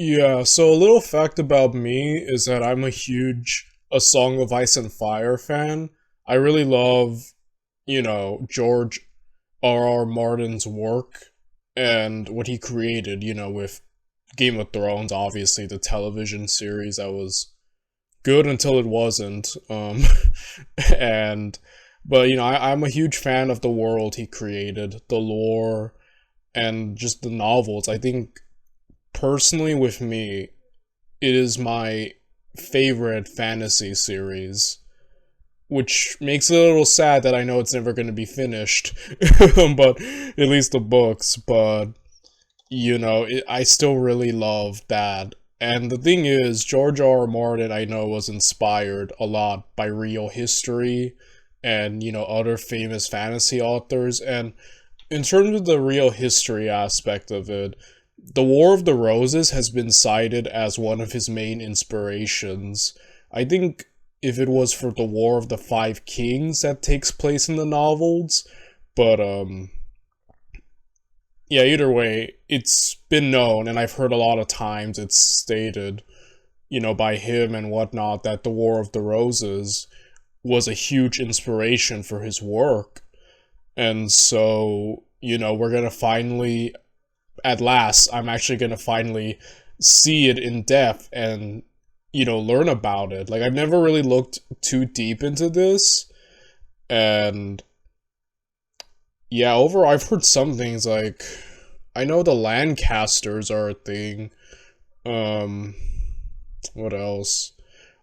Yeah, so a little fact about me is that I'm a huge A Song of Ice and Fire fan. I really love, George R. R. Martin's work and what he created, with Game of Thrones, obviously the television series that was good until it wasn't. And but I'm a huge fan of the world he created, the lore, and just the novels. I think personally with me, it is my favorite fantasy series, which makes it a little sad that I know it's never going to be finished, but at least the books. But I still really love that. And the thing is, George R. R. Martin, I know, was inspired a lot by real history and other famous fantasy authors. And in terms of the real history aspect of it, the War of the Roses has been cited as one of his main inspirations. I think if it was for the War of the Five Kings that takes place in the novels, but yeah, either way, it's been known, and I've heard a lot of times it's stated, by him and whatnot, that the War of the Roses was a huge inspiration for his work. And so, we're gonna finally, at last, I'm actually gonna finally see it in depth and, learn about it. Like, I've never really looked too deep into this, and yeah, overall, I've heard some things like, I know the Lancasters are a thing. Um, what else?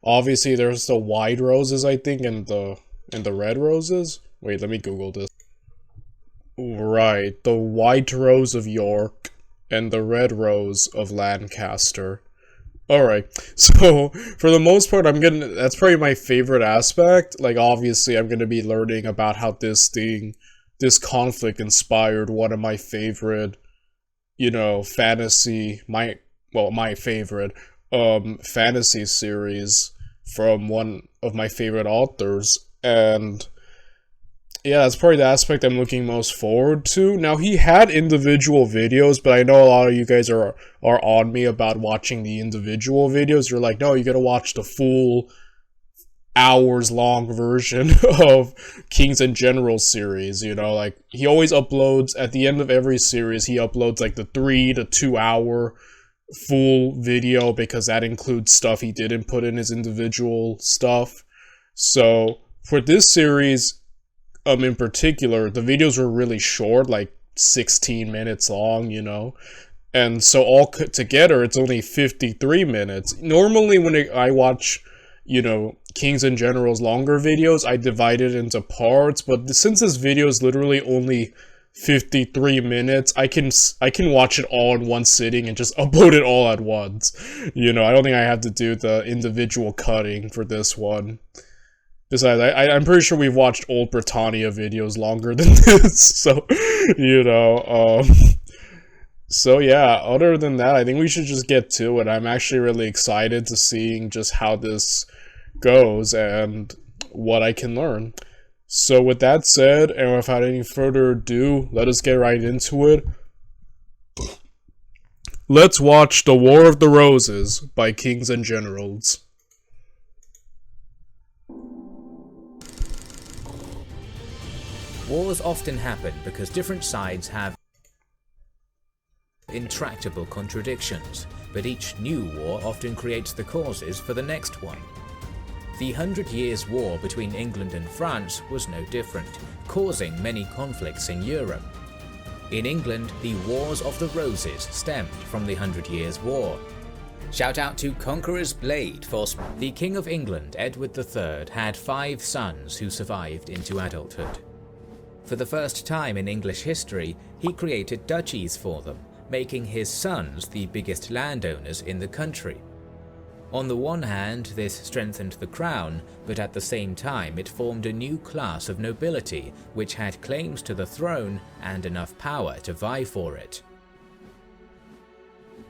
Obviously, there's the White Roses, I think, and the Red Roses. Wait, let me Google this. Right, the White Rose of York and the Red Rose of Lancaster. Alright, so for the most part, that's probably my favorite aspect. Like, obviously, I'm gonna be learning about how this conflict inspired one of my favorite, fantasy, my favorite, fantasy series from one of my favorite authors. And yeah, that's probably the aspect I'm looking most forward to. Now, he had individual videos, but I know a lot of you guys are on me about watching the individual videos. You're like, no, you gotta watch the full hours long version of Kings and Generals series. Like, he always uploads at the end of every series, he uploads like the 3 to 2 hour full video, because that includes stuff he didn't put in his individual stuff. So for this series, in particular, the videos were really short, like 16 minutes long, and so all together it's only 53 minutes. Normally when I watch, Kings and Generals longer videos, I divide it into parts, but since this video is literally only 53 minutes, I can watch it all in one sitting and just upload it all at once. I don't think I have to do the individual cutting for this one. Besides, I'm pretty sure we've watched Old Britannia videos longer than this, so, so yeah, other than that, I think we should just get to it. I'm actually really excited to seeing just how this goes and what I can learn. So with that said, and without any further ado, let us get right into it. Let's watch The War of the Roses by Kings and Generals. Wars often happen because different sides have intractable contradictions, but each new war often creates the causes for the next one. The 100 Years' War between England and France was no different, causing many conflicts in Europe. In England, the Wars of the Roses stemmed from the 100 Years' War. Shout out to Conqueror's Blade for the King of England, Edward III, had 5 sons who survived into adulthood. For the first time in English history, he created duchies for them, making his sons the biggest landowners in the country. On the one hand, this strengthened the crown, but at the same time it formed a new class of nobility which had claims to the throne and enough power to vie for it.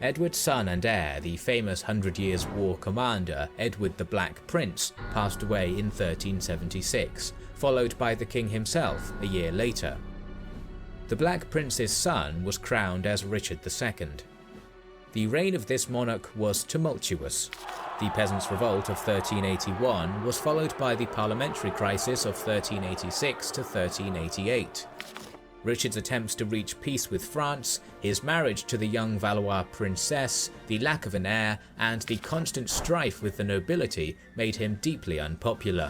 Edward's son and heir, the famous 100 Years' War commander Edward the Black Prince, passed away in 1376, followed by the king himself a year later. The Black Prince's son was crowned as Richard II. The reign of this monarch was tumultuous. The Peasants' Revolt of 1381 was followed by the parliamentary crisis of 1386 to 1388. Richard's attempts to reach peace with France, his marriage to the young Valois princess, the lack of an heir, and the constant strife with the nobility made him deeply unpopular.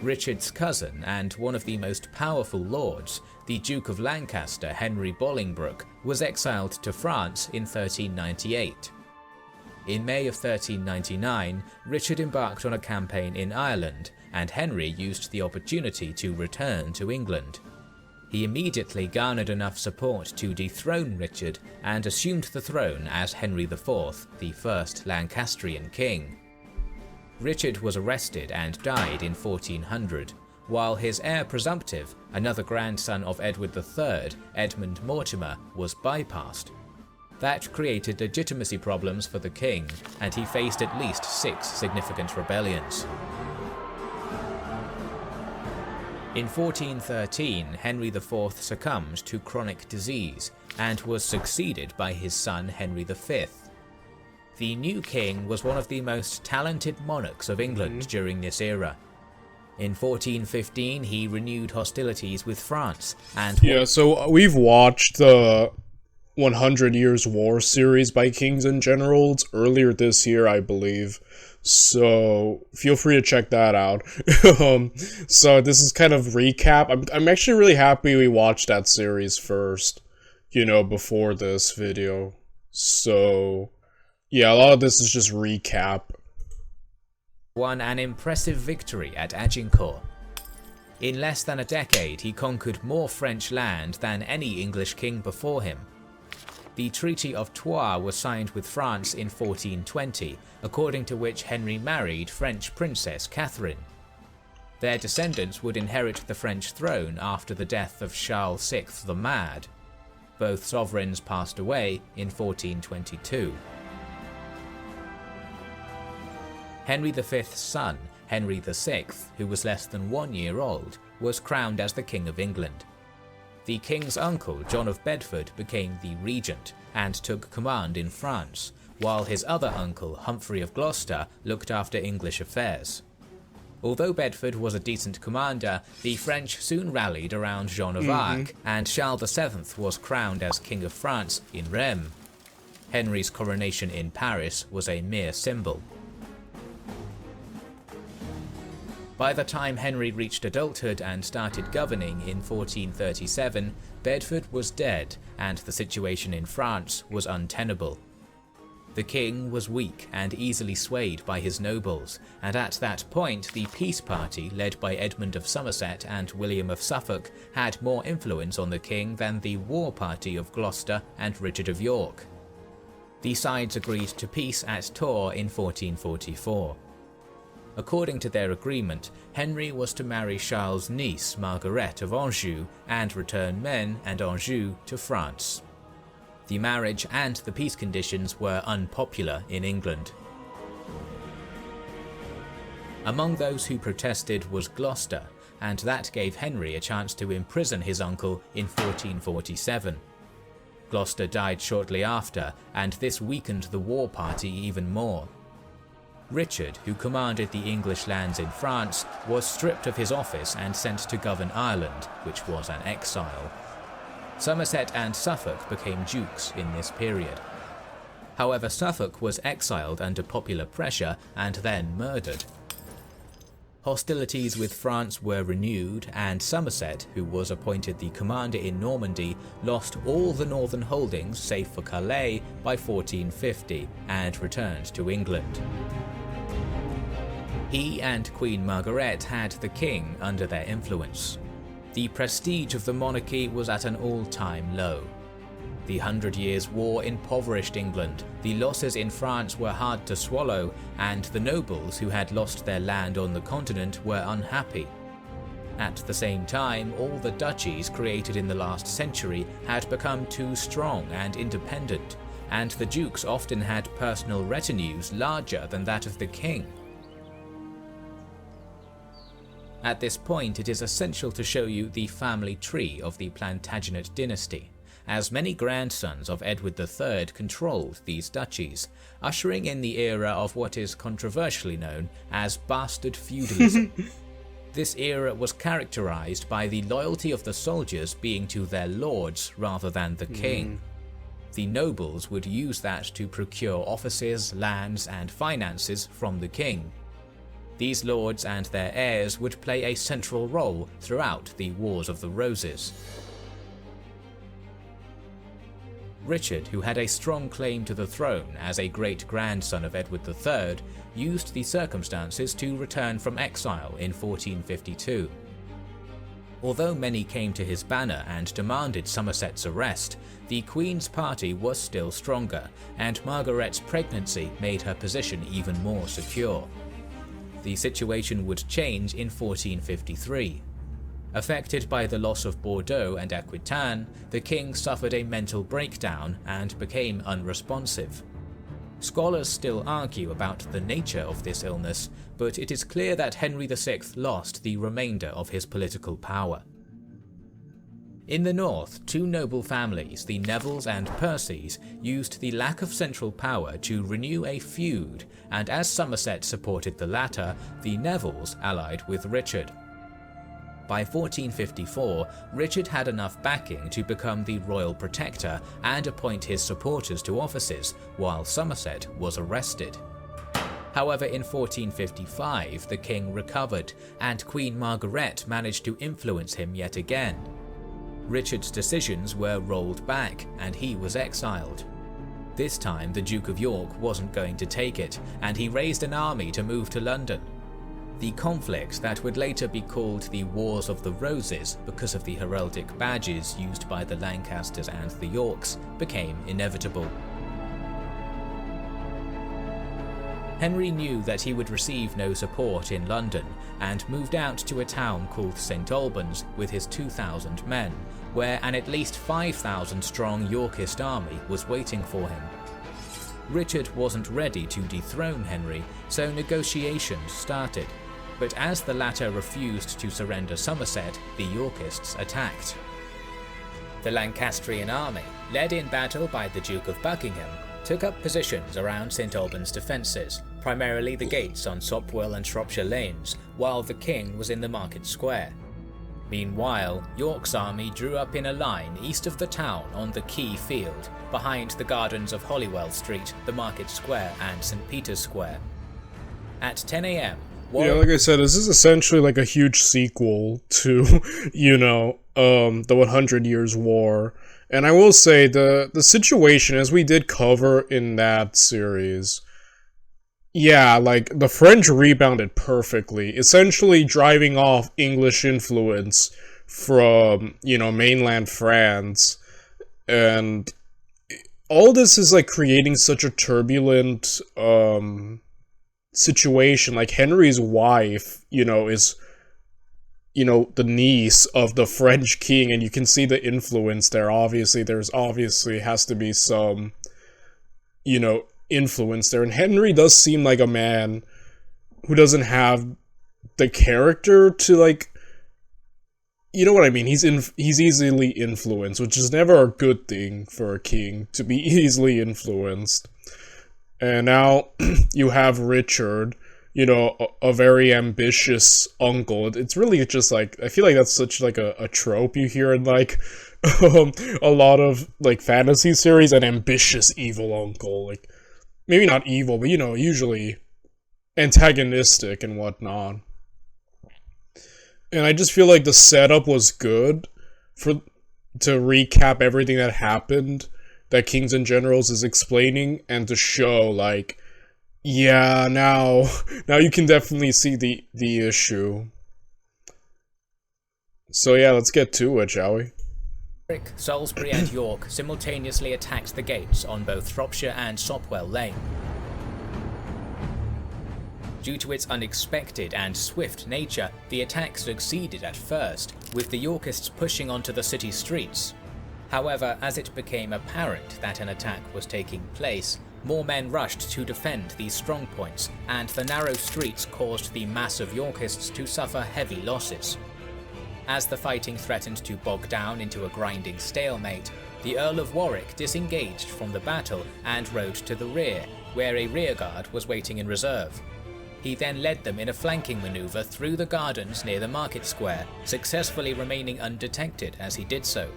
Richard's cousin and one of the most powerful lords, the Duke of Lancaster Henry Bolingbroke, was exiled to France in 1398. In May of 1399, Richard embarked on a campaign in Ireland, and Henry used the opportunity to return to England. He immediately garnered enough support to dethrone Richard and assumed the throne as Henry IV, the first Lancastrian king. Richard was arrested and died in 1400, while his heir presumptive, another grandson of Edward III, Edmund Mortimer, was bypassed. That created legitimacy problems for the king, and he faced at least 6 significant rebellions. In 1413, Henry IV succumbed to chronic disease and was succeeded by his son Henry V. The new king was one of the most talented monarchs of England during this era. In 1415, he renewed hostilities with France and... Yeah, so we've watched the 100 Years War series by Kings and Generals earlier this year, I believe. So feel free to check that out. So this is kind of recap. I'm actually really happy we watched that series first, before this video. So yeah, a lot of this is just recap. Won an impressive victory at Agincourt. In less than a decade, he conquered more French land than any English king before him. The Treaty of Troyes was signed with France in 1420, according to which Henry married French Princess Catherine. Their descendants would inherit the French throne after the death of Charles VI the Mad. Both sovereigns passed away in 1422. Henry V's son, Henry VI, who was less than 1 year old, was crowned as the King of England. The king's uncle, John of Bedford, became the regent and took command in France, while his other uncle, Humphrey of Gloucester, looked after English affairs. Although Bedford was a decent commander, the French soon rallied around Joan of Arc, and Charles VII was crowned as King of France in Rheims. Henry's coronation in Paris was a mere symbol. By the time Henry reached adulthood and started governing in 1437, Bedford was dead and the situation in France was untenable. The king was weak and easily swayed by his nobles, and at that point the peace party led by Edmund of Somerset and William of Suffolk had more influence on the king than the war party of Gloucester and Richard of York. The sides agreed to peace at Tours in 1444. According to their agreement, Henry was to marry Charles' niece Margaret of Anjou and return Maine and Anjou to France. The marriage and the peace conditions were unpopular in England. Among those who protested was Gloucester, and that gave Henry a chance to imprison his uncle in 1447. Gloucester died shortly after, and this weakened the war party even more. Richard, who commanded the English lands in France, was stripped of his office and sent to govern Ireland, which was an exile. Somerset and Suffolk became dukes in this period. However, Suffolk was exiled under popular pressure and then murdered. Hostilities with France were renewed, and Somerset, who was appointed the commander in Normandy, lost all the northern holdings save for Calais by 1450 and returned to England. He and Queen Margaret had the king under their influence. The prestige of the monarchy was at an all-time low. The 100 Years' War impoverished England, the losses in France were hard to swallow, and the nobles who had lost their land on the continent were unhappy. At the same time, all the duchies created in the last century had become too strong and independent, and the dukes often had personal retinues larger than that of the king. At this point, it is essential to show you the family tree of the Plantagenet dynasty, as many grandsons of Edward III controlled these duchies, ushering in the era of what is controversially known as bastard feudalism. This era was characterized by the loyalty of the soldiers being to their lords rather than the king. The nobles would use that to procure offices, lands, and finances from the king. These lords and their heirs would play a central role throughout the Wars of the Roses. Richard, who had a strong claim to the throne as a great-grandson of Edward III, used the circumstances to return from exile in 1452. Although many came to his banner and demanded Somerset's arrest, the Queen's party was still stronger, and Margaret's pregnancy made her position even more secure. The situation would change in 1453. Affected by the loss of Bordeaux and Aquitaine, the king suffered a mental breakdown and became unresponsive. Scholars still argue about the nature of this illness, but it is clear that Henry VI lost the remainder of his political power. In the north, two noble families, the Nevilles and Percys, used the lack of central power to renew a feud, and as Somerset supported the latter, the Nevilles allied with Richard. By 1454, Richard had enough backing to become the royal protector and appoint his supporters to offices, while Somerset was arrested. However, in 1455, the king recovered, and Queen Margaret managed to influence him yet again. Richard's decisions were rolled back, and he was exiled. This time, the Duke of York wasn't going to take it, and he raised an army to move to London. The conflict that would later be called the Wars of the Roses because of the heraldic badges used by the Lancasters and the Yorks became inevitable. Henry knew that he would receive no support in London and moved out to a town called St Albans with his 2,000 men, where an at least 5,000 strong Yorkist army was waiting for him. Richard wasn't ready to dethrone Henry, so negotiations started. But as the latter refused to surrender Somerset, the Yorkists attacked. The Lancastrian army, led in battle by the Duke of Buckingham, took up positions around St Albans' defences, primarily the gates on Sopwell and Shropshire Lanes, while the king was in the market square. Meanwhile, York's army drew up in a line east of the town on the Quay Field, behind the gardens of Holywell Street, the Market Square and St Peter's Square. At 10 AM, yeah, like I said, this is essentially like a huge sequel to, the 100 Years' War. And I will say, the situation, as we did cover in that series, yeah, like, the French rebounded perfectly, essentially driving off English influence from, mainland France. And all this is, like, creating such a turbulent, situation. Like, Henry's wife, is, the niece of the French king, and you can see the influence there. Obviously, has to be some, influence there. And Henry does seem like a man who doesn't have the character to, like, you know what I mean? He's easily influenced, which is never a good thing for a king, to be easily influenced. And now you have Richard, a very ambitious uncle. It's really just like, I feel like that's such like a trope you hear in like a lot of like fantasy series, an ambitious evil uncle. Like, maybe not evil, but usually antagonistic and whatnot. And I just feel like the setup was good to recap everything that happened that Kings and Generals is explaining, and to show, like, yeah, now you can definitely see the issue. So yeah, let's get to it, shall we? Salisbury and York simultaneously attacked the gates on both Shropshire and Sopwell Lane. Due to its unexpected and swift nature, the attack succeeded at first, with the Yorkists pushing onto the city streets. However, as it became apparent that an attack was taking place, more men rushed to defend these strongpoints, and the narrow streets caused the mass of Yorkists to suffer heavy losses. As the fighting threatened to bog down into a grinding stalemate, the Earl of Warwick disengaged from the battle and rode to the rear, where a rearguard was waiting in reserve. He then led them in a flanking maneuver through the gardens near the market square, successfully remaining undetected as he did so.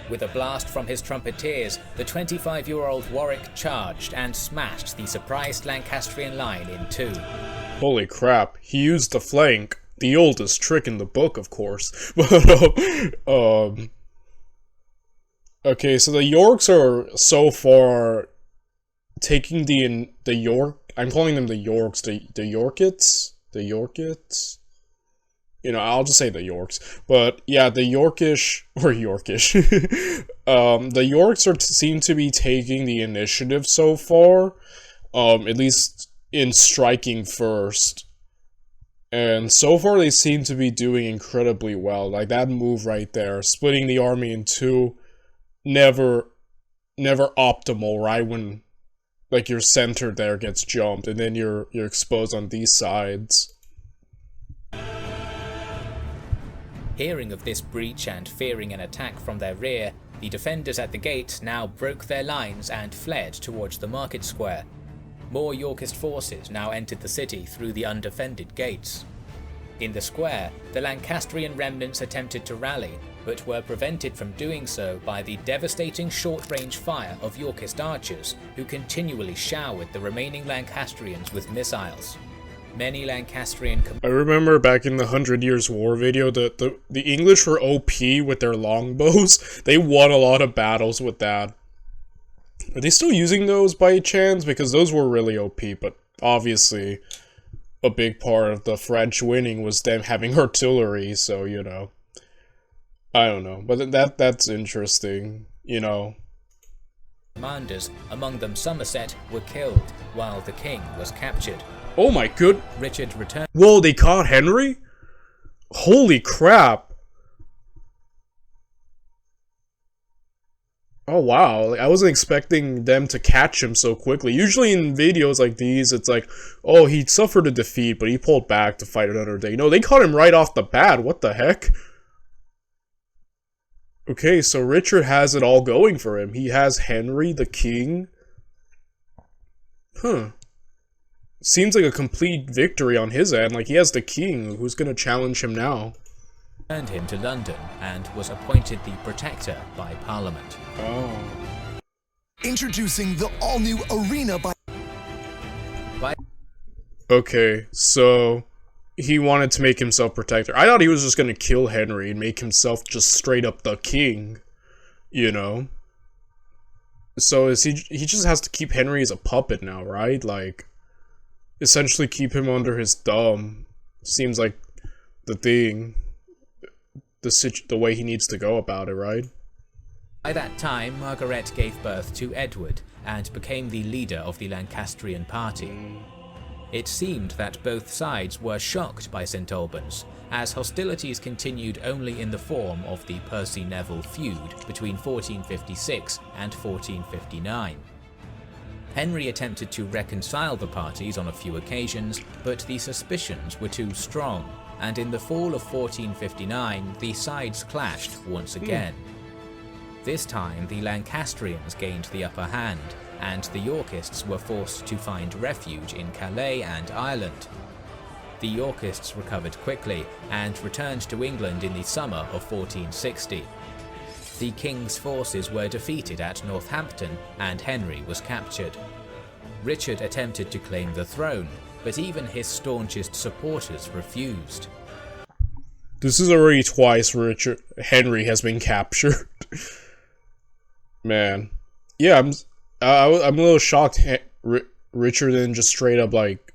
With a blast from his trumpeteers, the 25-year-old Warwick charged and smashed the surprised Lancastrian line in two. Holy crap, he used the flank. The oldest trick in the book, of course. Okay, so the Yorks are so far taking the York. I'm calling them the Yorks. The Yorkits. The Yorkits. You know, I'll just say the Yorks. But yeah, the Yorkish or Yorkish. The Yorks seem to be taking the initiative so far. At least in striking first. And so far they seem to be doing incredibly well. Like that move right there, splitting the army in two, never optimal, right? When like your center there gets jumped and then you're exposed on these sides. Hearing of this breach and fearing an attack from their rear, the defenders at the gate now broke their lines and fled towards the market square. More Yorkist forces now entered the city through the undefended gates. In the square, the Lancastrian remnants attempted to rally, but were prevented from doing so by the devastating short-range fire of Yorkist archers, who continually showered the remaining Lancastrians with missiles. Many Lancastrian I remember back in the 100 Years' War video, the English were OP with their longbows. They won a lot of battles with that. Are they still using those by chance? Because those were really OP, but obviously a big part of the French winning was them having artillery, so, you know. I don't know, but that's interesting, you know. Commanders, among them Somerset, were killed, while the king was captured. Oh my good... Richard returned... Whoa, they caught Henry? Holy crap. Oh wow, like, I wasn't expecting them to catch him so quickly. Usually in videos like these, it's like, oh, he suffered a defeat, but he pulled back to fight another day. No, they caught him right off the bat. What the heck? Okay, so Richard has it all going for him. He has Henry, the king. Huh. Seems like a complete victory on his end. Like, he has the king. Who's gonna challenge him now? Turned him to London and was appointed the Protector by Parliament. Oh. Introducing the all-new Arena by... Okay, so he wanted to make himself Protector. I thought he was just gonna kill Henry and make himself just straight up the king. You know? So is he just has to keep Henry as a puppet now, right? Like, essentially keep him under his thumb. Seems like the thing. The way he needs to go about it, right? By that time, Margaret gave birth to Edward and became the leader of the Lancastrian party. It seemed that both sides were shocked by St. Albans, as hostilities continued only in the form of the Percy Neville feud between 1456 and 1459. Henry attempted to reconcile the parties on a few occasions, but the suspicions were too strong, and in the fall of 1459 the sides clashed once again. This time the Lancastrians gained the upper hand, and the Yorkists were forced to find refuge in Calais and Ireland. The Yorkists recovered quickly and returned to England in the summer of 1460. The king's forces were defeated at Northampton and Henry was captured. Richard attempted to claim the throne, but even his staunchest supporters refused. This is already twice Henry has been captured. Man. Yeah, I'm a little shocked Richard didn't just straight up like...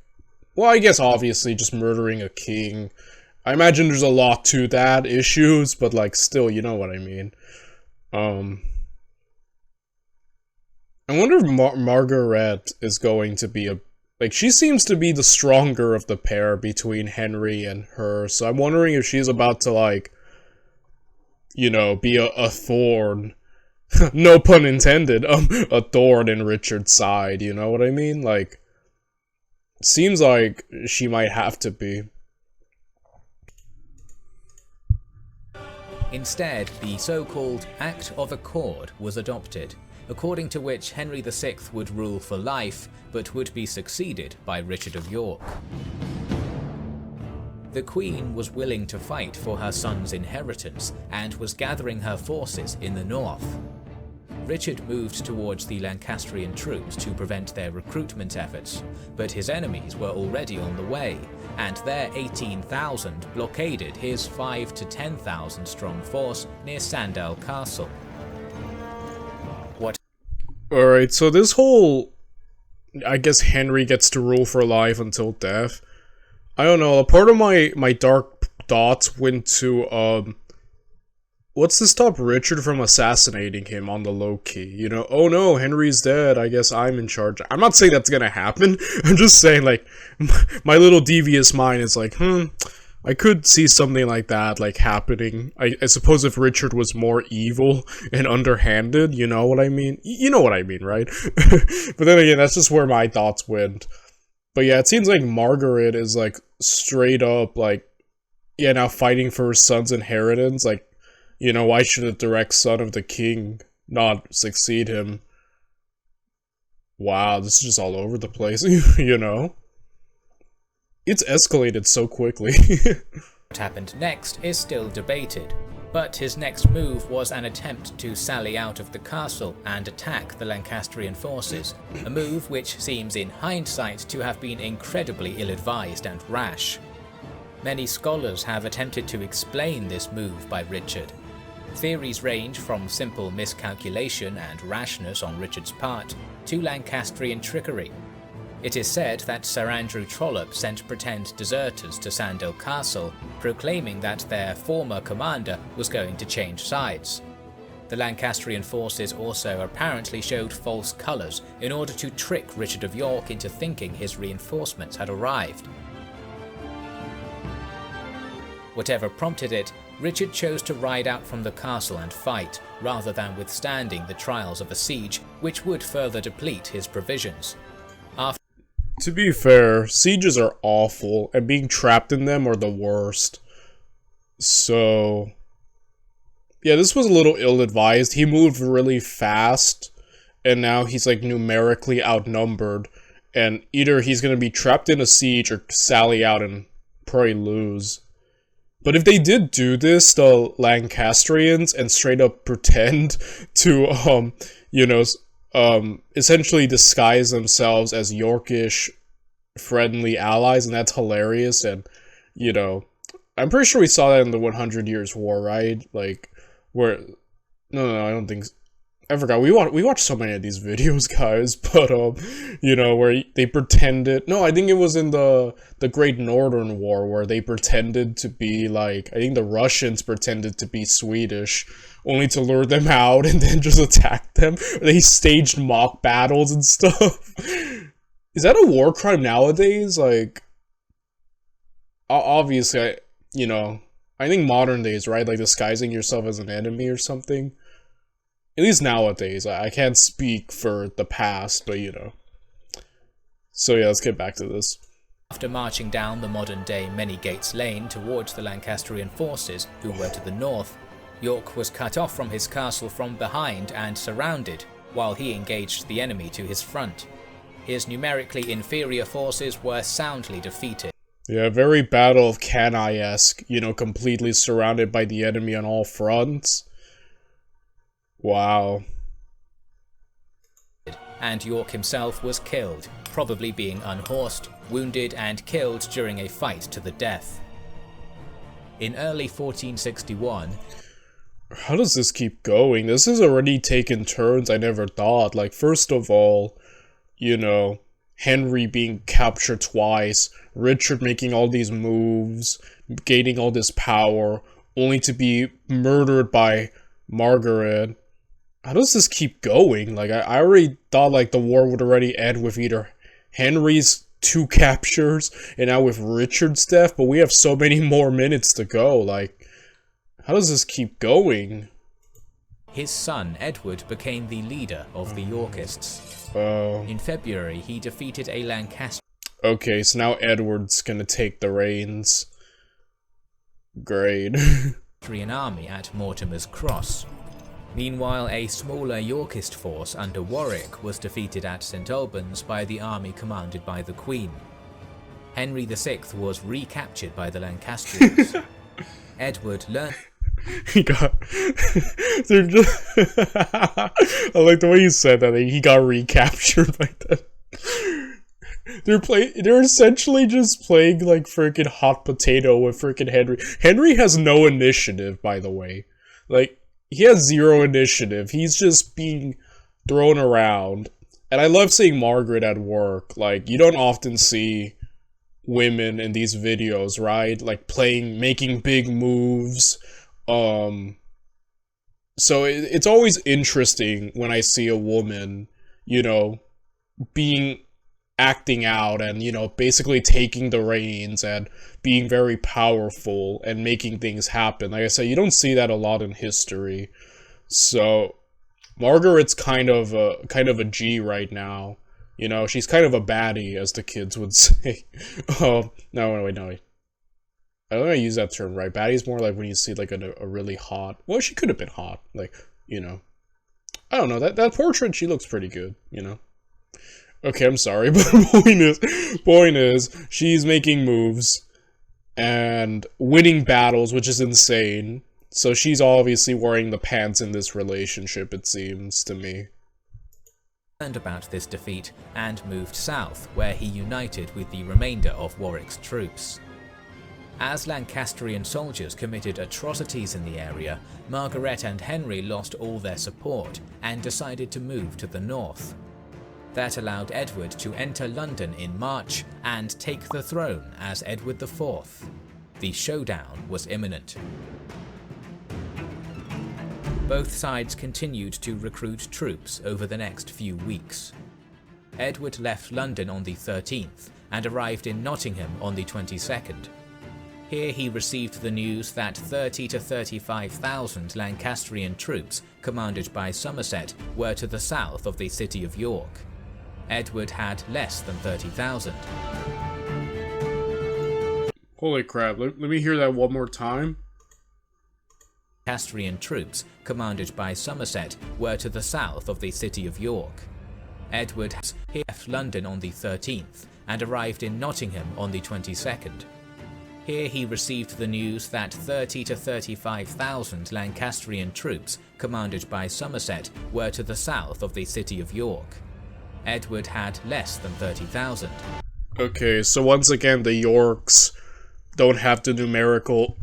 Well, I guess obviously just murdering a king. I imagine there's a lot to that issues, but like still, you know what I mean. I wonder if Margaret is going to be a... Like, she seems to be the stronger of the pair between Henry and her, so I'm wondering if she's about to, like, you know, be a thorn. No pun intended. A thorn in Richard's side, you know what I mean? Like, seems like she might have to be. Instead, the so-called Act of Accord was adopted, according to which Henry VI would rule for life, but would be succeeded by Richard of York. The Queen was willing to fight for her son's inheritance and was gathering her forces in the north. Richard moved towards the Lancastrian troops to prevent their recruitment efforts, but his enemies were already on the way, and their 18,000 blockaded his 5,000 to 10,000 strong force near Sandal Castle. Alright, so this whole, I guess Henry gets to rule for life until death. I don't know, a part of my dark thoughts went to, what's to stop Richard from assassinating him on the low-key? You know, oh no, Henry's dead, I guess I'm in charge. I'm not saying that's gonna happen, I'm just saying, like, my little devious mind is like, I could see something like that, like, happening. I suppose if Richard was more evil and underhanded, you know what I mean? You know what I mean, right? But then again, that's just where my thoughts went. But yeah, it seems like Margaret is, like, straight up, like, yeah, now fighting for her son's inheritance. Like, you know, why should a direct son of the king not succeed him? Wow, this is just all over the place, you know? It's escalated so quickly. What happened next is still debated, but his next move was an attempt to sally out of the castle and attack the Lancastrian forces, a move which seems in hindsight to have been incredibly ill-advised and rash. Many scholars have attempted to explain this move by Richard. Theories range from simple miscalculation and rashness on Richard's part to Lancastrian trickery. It is said that Sir Andrew Trollope sent pretend deserters to Sandal Castle, proclaiming that their former commander was going to change sides. The Lancastrian forces also apparently showed false colours in order to trick Richard of York into thinking his reinforcements had arrived. Whatever prompted it, Richard chose to ride out from the castle and fight, rather than withstanding the trials of a siege, which would further deplete his provisions. To be fair, sieges are awful, and being trapped in them are the worst. So, yeah, this was a little ill-advised. He moved really fast, and now he's, like, numerically outnumbered. And either he's gonna be trapped in a siege or sally out and probably lose. But if they did do this, the Lancastrians, and straight up pretend to, you know, essentially disguise themselves as Yorkish friendly allies, and that's hilarious. And, you know, I'm pretty sure we saw that in the 100 Years' War, right? Like, where, no, I don't think, I forgot, we watched so many of these videos, guys, but, you know, where they pretended, no, I think it was in the Great Northern War, where they pretended to be, like, I think the Russians pretended to be Swedish, only to lure them out and then just attack them. They staged mock battles and stuff. Is that a war crime nowadays? Like, obviously, you know, I think modern days, right? Like, disguising yourself as an enemy or something. At least nowadays. I can't speak for the past, but, you know. So yeah, let's get back to this. After marching down the modern-day Many Gates Lane towards the Lancastrian forces, who were to the north, York was cut off from his castle from behind and surrounded, while he engaged the enemy to his front. His numerically inferior forces were soundly defeated. Yeah, very Battle of Cannae-esque, you know, completely surrounded by the enemy on all fronts. Wow. And York himself was killed, probably being unhorsed, wounded and killed during a fight to the death. In early 1461, how does this keep going? This has already taken turns I never thought. Like, first of all, you know, Henry being captured twice, Richard making all these moves, gaining all this power, only to be murdered by Margaret. How does this keep going? Like, I already thought, like, the war would already end with either Henry's 2 captures and now with Richard's death, but we have so many more minutes to go. Like, how does this keep going? His son, Edward, became the leader of the Yorkists. In February, he defeated a Lancastrian. Okay, so now Edward's gonna take the reins. Great. Lancastrian army at Mortimer's Cross. Meanwhile, a smaller Yorkist force under Warwick was defeated at St Albans by the army commanded by the Queen. Henry VI was recaptured by the Lancastrians. Edward learned He got. They're just. I like the way you said that. He got recaptured by them. They're essentially just playing like freaking hot potato with freaking Henry. Henry has no initiative, by the way. Like, he has zero initiative. He's just being thrown around. And I love seeing Margaret at work. Like, you don't often see women in these videos, right? Like, making big moves. So it's always interesting when I see a woman, you know, acting out and, you know, basically taking the reins and being very powerful and making things happen. Like I said, you don't see that a lot in history. So Margaret's kind of a G right now. You know, she's kind of a baddie, as the kids would say. No. I don't know how to use that term, right? Baddie's more like when you see like a really hot. Well, she could have been hot, like, you know. I don't know, that portrait, she looks pretty good, you know. Okay, I'm sorry, but point is, she's making moves and winning battles, which is insane. So she's obviously wearing the pants in this relationship, it seems to me. Learned about this defeat and moved south, where he united with the remainder of Warwick's troops. As Lancastrian soldiers committed atrocities in the area, Margaret and Henry lost all their support and decided to move to the north. That allowed Edward to enter London in March and take the throne as Edward IV. The showdown was imminent. Both sides continued to recruit troops over the next few weeks. Edward left London on the 13th and arrived in Nottingham on the 22nd. Here he received the news that 30 to 35,000 Lancastrian troops, commanded by Somerset, were to the south of the city of York. Edward had less than 30,000. Holy crap, let me hear that one more time. Lancastrian troops, commanded by Somerset, were to the south of the city of York. Edward left London on the 13th and arrived in Nottingham on the 22nd. Here he received the news that 30 to 35,000 Lancastrian troops, commanded by Somerset, were to the south of the city of York. Edward had less than 30,000. Okay, so once again, the Yorks don't have the numerical...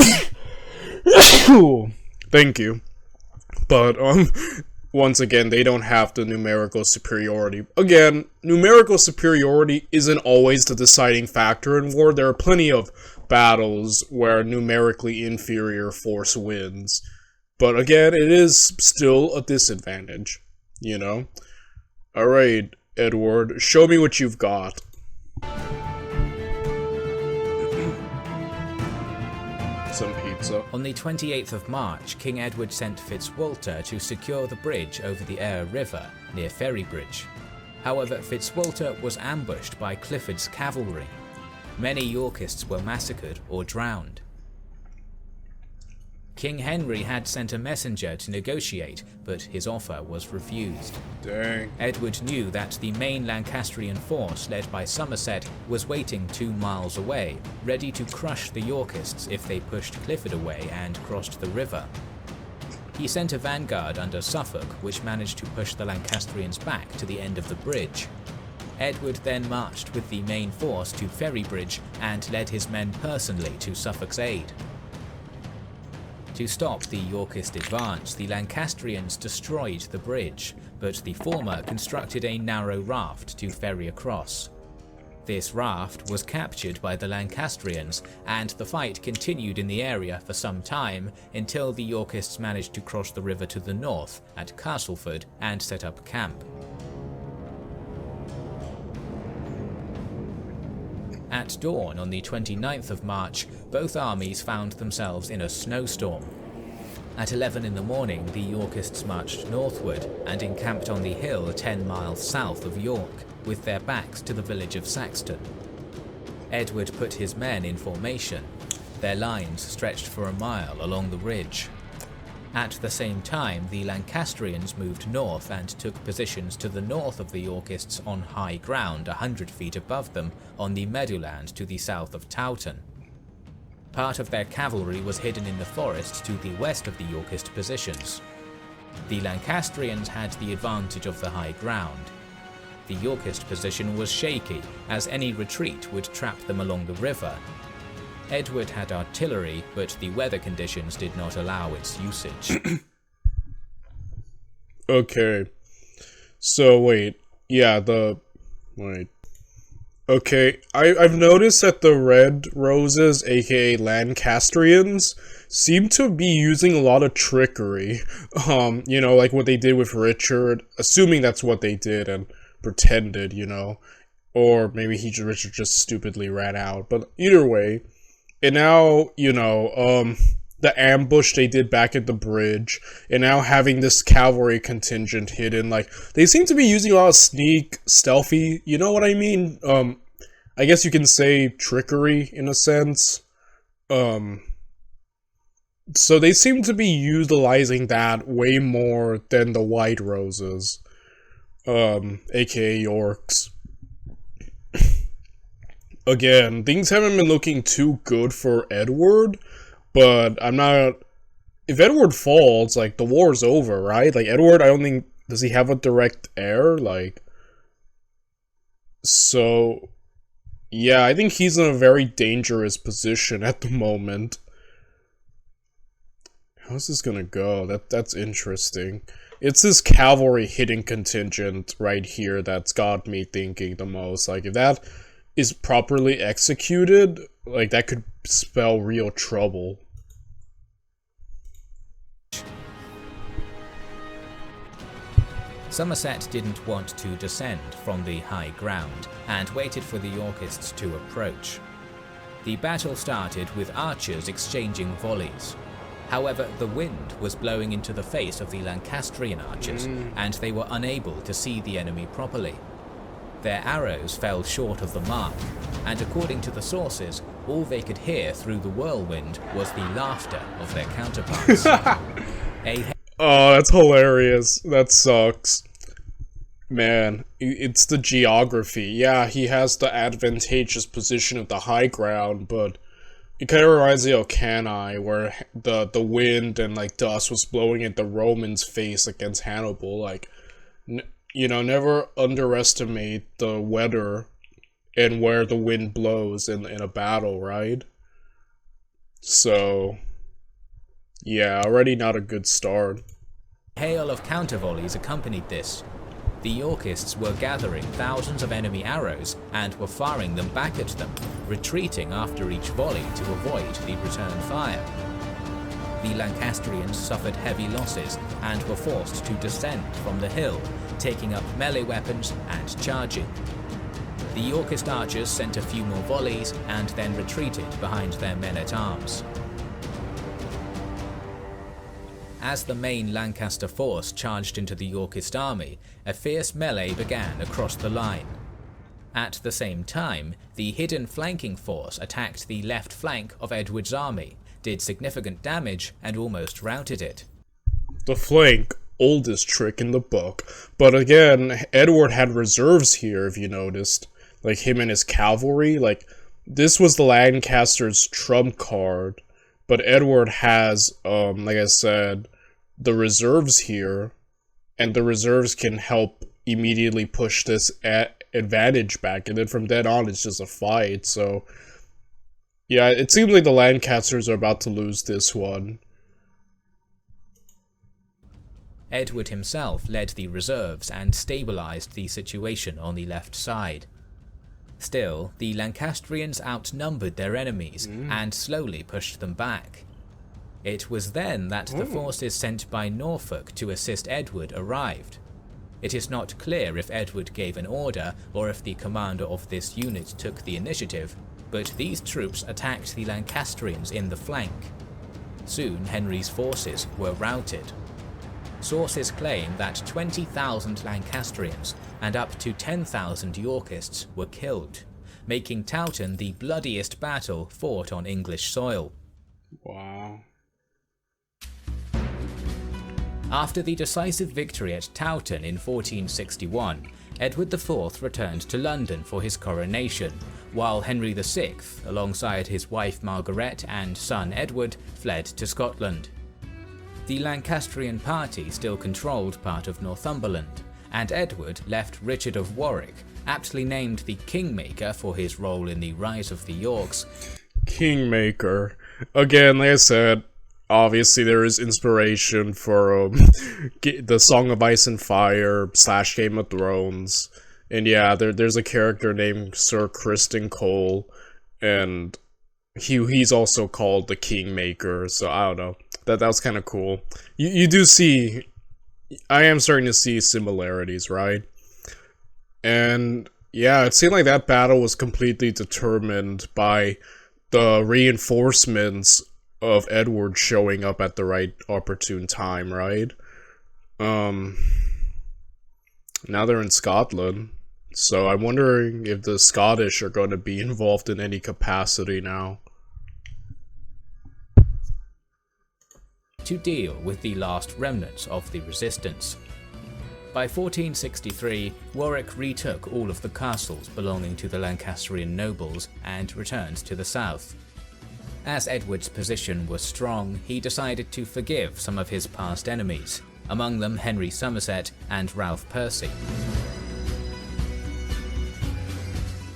Thank you. But, once again, they don't have the numerical superiority. Again, numerical superiority isn't always the deciding factor in war. There are plenty of battles where numerically inferior force wins. But again, it is still a disadvantage, you know? Alright, Edward, show me what you've got. Some pizza. On the 28th of March, King Edward sent Fitzwalter to secure the bridge over the Aire River near Ferrybridge. However, Fitzwalter was ambushed by Clifford's cavalry. Many Yorkists were massacred or drowned. King Henry had sent a messenger to negotiate, but his offer was refused. Dang. Edward knew that the main Lancastrian force led by Somerset was waiting 2 miles away, ready to crush the Yorkists if they pushed Clifford away and crossed the river. He sent a vanguard under Suffolk, which managed to push the Lancastrians back to the end of the bridge. Edward then marched with the main force to Ferrybridge and led his men personally to Suffolk's aid. To stop the Yorkist advance, the Lancastrians destroyed the bridge, but the former constructed a narrow raft to ferry across. This raft was captured by the Lancastrians, and the fight continued in the area for some time until the Yorkists managed to cross the river to the north at Castleford and set up camp. At dawn on the 29th of March, both armies found themselves in a snowstorm. At 11 in the morning, the Yorkists marched northward and encamped on the hill 10 miles south of York, with their backs to the village of Saxton. Edward put his men in formation. Their lines stretched for a mile along the ridge. At the same time, the Lancastrians moved north and took positions to the north of the Yorkists on high ground 100 feet above them on the meadowland to the south of Towton. Part of their cavalry was hidden in the forest to the west of the Yorkist positions. The Lancastrians had the advantage of the high ground. The Yorkist position was shaky, as any retreat would trap them along the river. Edward had artillery, but the weather conditions did not allow its usage. Okay. So, wait. Yeah, Wait. Okay, I've noticed that the Red Roses, aka Lancastrians, seem to be using a lot of trickery. You know, like what they did with Richard, assuming that's what they did and pretended, you know. Or maybe Richard just stupidly ran out. But either way, and now, you know, the ambush they did back at the bridge, and now having this cavalry contingent hidden, like, they seem to be using a lot of stealthy, you know what I mean? I guess you can say trickery, in a sense. So they seem to be utilizing that way more than the White Roses, aka Yorks. Again, things haven't been looking too good for Edward, but I'm not... If Edward falls, like, the war's over, right? Like, Edward, I don't think... Does he have a direct heir? Like... So... Yeah, I think he's in a very dangerous position at the moment. How's this gonna go? That's interesting. It's this cavalry hitting contingent right here that's got me thinking the most. Like, if that is properly executed, like, that could spell real trouble. Somerset didn't want to descend from the high ground and waited for the Yorkists to approach. The battle started with archers exchanging volleys. However, the wind was blowing into the face of the Lancastrian archers, and they were unable to see the enemy properly. Their arrows fell short of the mark, and according to the sources, all they could hear through the whirlwind was the laughter of their counterparts. Oh, that's hilarious. That sucks. Man, it's the geography. Yeah, he has the advantageous position of the high ground, but it kind of reminds me of Cannae, where the wind and, like, dust was blowing at the Romans' face against Hannibal. Like, you know, never underestimate the weather and where the wind blows in a battle, right? So, yeah, already not a good start. Hail of counter-volleys accompanied this. The Yorkists were gathering thousands of enemy arrows and were firing them back at them, retreating after each volley to avoid the return fire. The Lancastrians suffered heavy losses and were forced to descend from the hill, taking up melee weapons and charging. The Yorkist archers sent a few more volleys and then retreated behind their men-at-arms. As the main Lancaster force charged into the Yorkist army, a fierce melee began across the line. At the same time, the hidden flanking force attacked the left flank of Edward's army, did significant damage, and almost routed it. The flank, oldest trick in the book. But again, Edward had reserves here, if you noticed. Like, him and his cavalry. Like, this was the Lancasters' trump card. But Edward has, like I said, the reserves here, and the reserves can help immediately push this advantage back, and then from then on it's just a fight. So yeah, it seems like the Lancasters are about to lose this one. Edward himself led the reserves and stabilized the situation on the left side. Still, the Lancastrians outnumbered their enemies and slowly pushed them back. It was then that the forces sent by Norfolk to assist Edward arrived. It is not clear if Edward gave an order or if the commander of this unit took the initiative, but these troops attacked the Lancastrians in the flank. Soon Henry's forces were routed. Sources claim that 20,000 Lancastrians and up to 10,000 Yorkists were killed. making Towton the bloodiest battle fought on English soil. Wow. After the decisive victory at Towton in 1461, Edward IV returned to London for his coronation, while Henry VI, alongside his wife Margaret and son Edward, fled to Scotland. The Lancastrian party still controlled part of Northumberland, and Edward left Richard of Warwick, aptly named the Kingmaker for his role in the rise of the Yorks. Kingmaker. Again, like I said, obviously there is inspiration for the Song of Ice and Fire / Game of Thrones. And yeah, there's a character named Sir Criston Cole, and he's also called the Kingmaker, so I don't know. That was kind of cool. You do see, I am starting to see similarities, right? And yeah, it seemed like that battle was completely determined by the reinforcements of Edward showing up at the right opportune time, right? Now they're in Scotland, so I'm wondering if the Scottish are going to be involved in any capacity now. To deal with the last remnants of the resistance. By 1463, Warwick retook all of the castles belonging to the Lancastrian nobles and returned to the south. As Edward's position was strong, he decided to forgive some of his past enemies, among them Henry Somerset and Ralph Percy.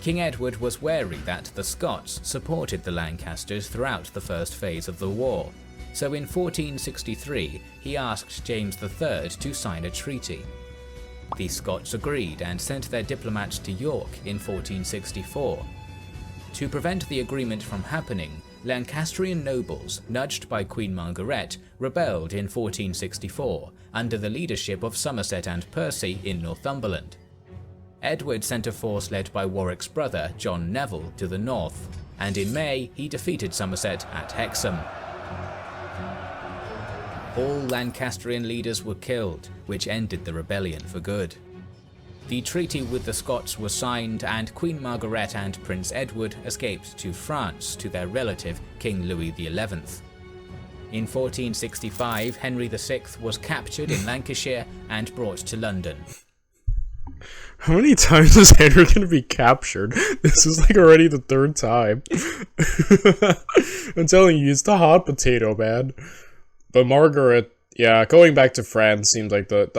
King Edward was wary that the Scots supported the Lancasters throughout the first phase of the war, so in 1463 he asked James III to sign a treaty. The Scots agreed and sent their diplomats to York in 1464. To prevent the agreement from happening, Lancastrian nobles, nudged by Queen Margaret, rebelled in 1464 under the leadership of Somerset and Percy in Northumberland. Edward sent a force led by Warwick's brother John Neville to the north, and in May he defeated Somerset at Hexham. All Lancastrian leaders were killed, which ended the rebellion for good. The treaty with the Scots was signed, and Queen Margaret and Prince Edward escaped to France to their relative King Louis XI. In 1465, Henry VI was captured in Lancashire and brought to London. How many times is Henry gonna be captured? This is like already the third time. I'm telling you, it's the hot potato, man. But Margaret, yeah, going back to France seems like the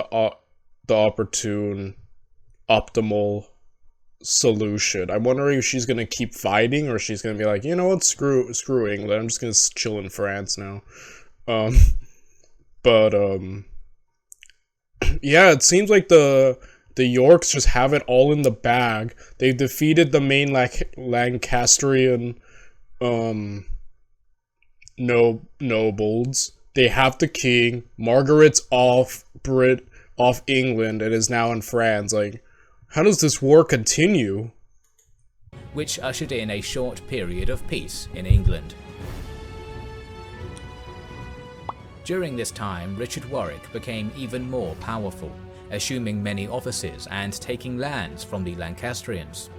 opportune, optimal solution. I'm wondering if she's gonna keep fighting, or she's gonna be like, you know what, screw England, I'm just gonna chill in France now. Yeah, it seems like the Yorks just have it all in the bag. They defeated the main Lancastrian nobles. They have the king. Margaret's off England and is now in France. Like, how does this war continue? Which ushered in a short period of peace in England. During this time, Richard Warwick became even more powerful, assuming many offices and taking lands from the Lancastrians.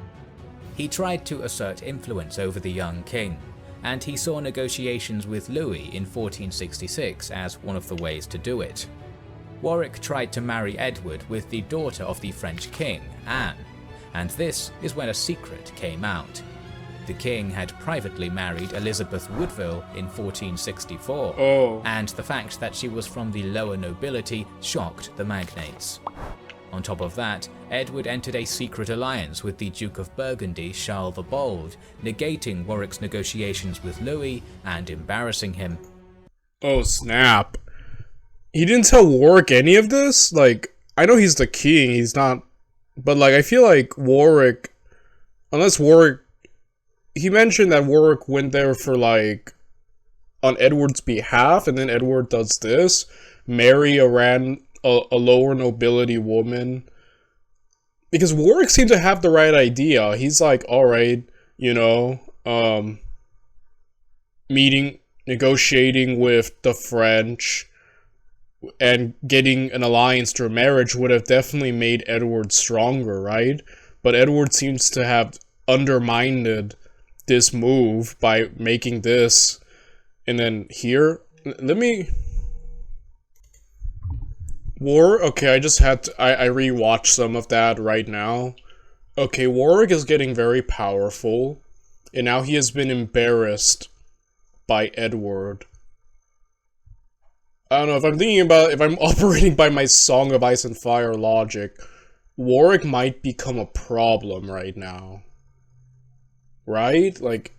He tried to assert influence over the young king, and he saw negotiations with Louis in 1466 as one of the ways to do it. Warwick tried to marry Edward with the daughter of the French king, Anne, and this is when a secret came out. The king had privately married Elizabeth Woodville in 1464, and the fact that she was from the lower nobility shocked the magnates. On top of that, Edward entered a secret alliance with the Duke of Burgundy, Charles the Bold, negating Warwick's negotiations with Louis and embarrassing him. Oh snap. He didn't tell Warwick any of this? Like, I know he's the king, he's not... But like, I feel like Warwick... Unless Warwick... He mentioned that Warwick went there for like... on Edward's behalf, and then Edward does this. Marry a lower nobility woman. Because Warwick seemed to have the right idea. He's like, alright, you know, negotiating with the French and getting an alliance through marriage would have definitely made Edward stronger, right? But Edward seems to have undermined this move by making this. And then here, let me... Okay, I just had to... I rewatched some of that right now. Okay, Warwick is getting very powerful. And now he has been embarrassed by Edward. I don't know, if I'm thinking about... If I'm operating by my Song of Ice and Fire logic, Warwick might become a problem right now. Right? Like,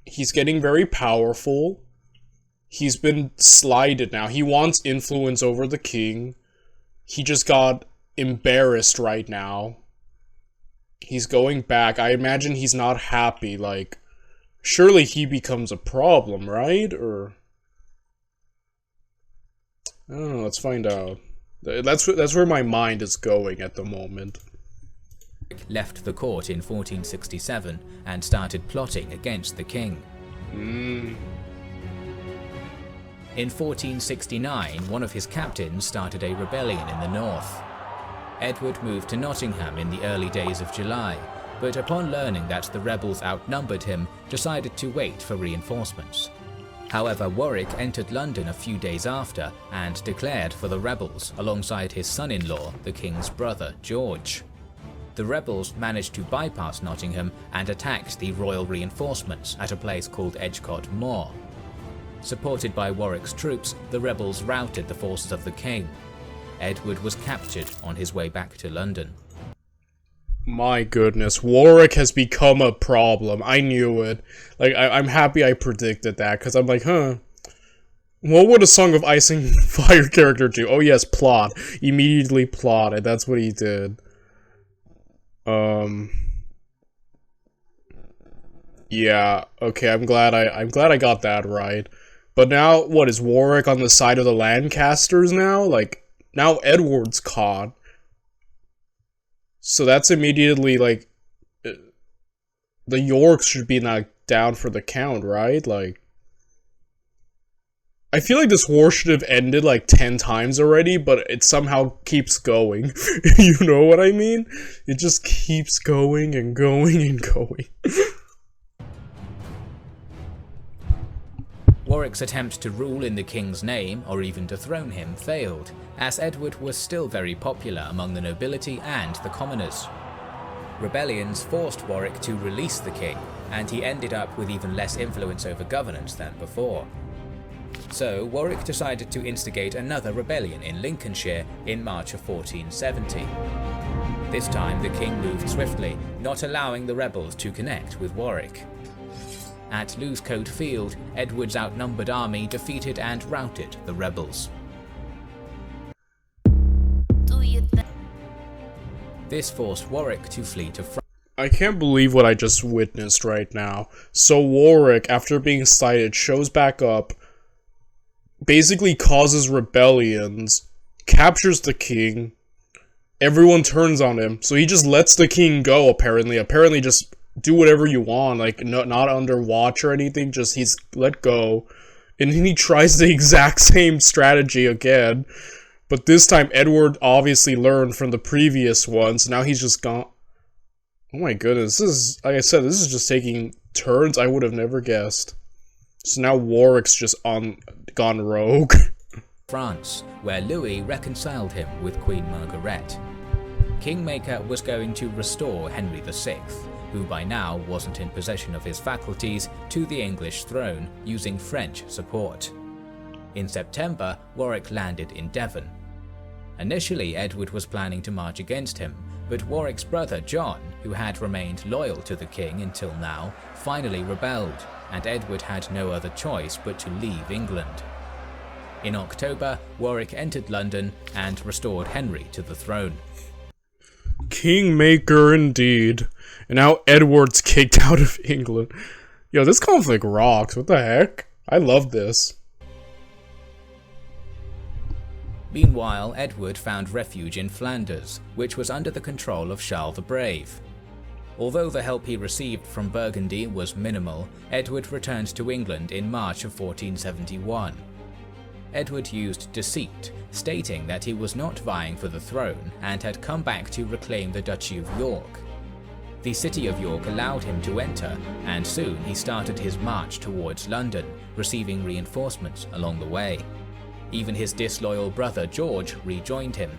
he's getting very powerful. He's been slighted now. He wants influence over the king. He just got embarrassed right now. He's going back. I imagine he's not happy. Like, surely he becomes a problem, right? Or... I don't know, let's find out. That's where my mind is going at the moment. Left the court in 1467 and started plotting against the king. In 1469, one of his captains started a rebellion in the north. Edward moved to Nottingham in the early days of July, but upon learning that the rebels outnumbered him, decided to wait for reinforcements. However, Warwick entered London a few days after and declared for the rebels alongside his son-in-law, the king's brother, George. The rebels managed to bypass Nottingham and attacked the royal reinforcements at a place called Edgecote Moor. Supported by Warwick's troops, the rebels routed the forces of the king. Edward was captured on his way back to London. My goodness, Warwick has become a problem. I knew it. Like, I'm happy I predicted that, because I'm like, huh. What would a Song of Ice and Fire character do? Oh yes, plot. Immediately plotted. That's what he did. Yeah, okay, I'm glad I got that right. But now, what, is Warwick on the side of the Lancasters now? Like, now Edward's caught. So that's immediately, like, the Yorks should be knocked down for the count, right? Like, I feel like this war should have ended, like, 10 times already, but it somehow keeps going. You know what I mean? It just keeps going and going and going. Warwick's attempt to rule in the king's name, or even dethrone him, failed, as Edward was still very popular among the nobility and the commoners. Rebellions forced Warwick to release the king, and he ended up with even less influence over governance than before. So Warwick decided to instigate another rebellion in Lincolnshire in March of 1470. This time the king moved swiftly, not allowing the rebels to connect with Warwick. At Losecoat Field, Edward's outnumbered army defeated and routed the rebels. This forced Warwick to flee to France. I can't believe what I just witnessed right now. So Warwick, after being cited, shows back up, basically causes rebellions, captures the king, everyone turns on him, so he just lets the king go, apparently just do whatever you want, like, not under watch or anything, just he's let go, and then he tries the exact same strategy again, but this time Edward obviously learned from the previous ones, now he's just gone. Oh my goodness, this is, like I said, this is just taking turns I would have never guessed. So now Warwick's just gone rogue. France, where Louis reconciled him with Queen Margaret. Kingmaker was going to restore Henry VI, who by now wasn't in possession of his faculties, to the English throne using French support. In September, Warwick landed in Devon. Initially, Edward was planning to march against him, but Warwick's brother John, who had remained loyal to the king until now, finally rebelled, and Edward had no other choice but to leave England. In October, Warwick entered London and restored Henry to the throne. Kingmaker indeed. And now Edward's kicked out of England. Yo, this conflict rocks. What the heck? I love this. Meanwhile, Edward found refuge in Flanders, which was under the control of Charles the Brave. Although the help he received from Burgundy was minimal, Edward returned to England in March of 1471. Edward used deceit, stating that he was not vying for the throne and had come back to reclaim the Duchy of York. The city of York allowed him to enter, and soon he started his march towards London, receiving reinforcements along the way. Even his disloyal brother George rejoined him.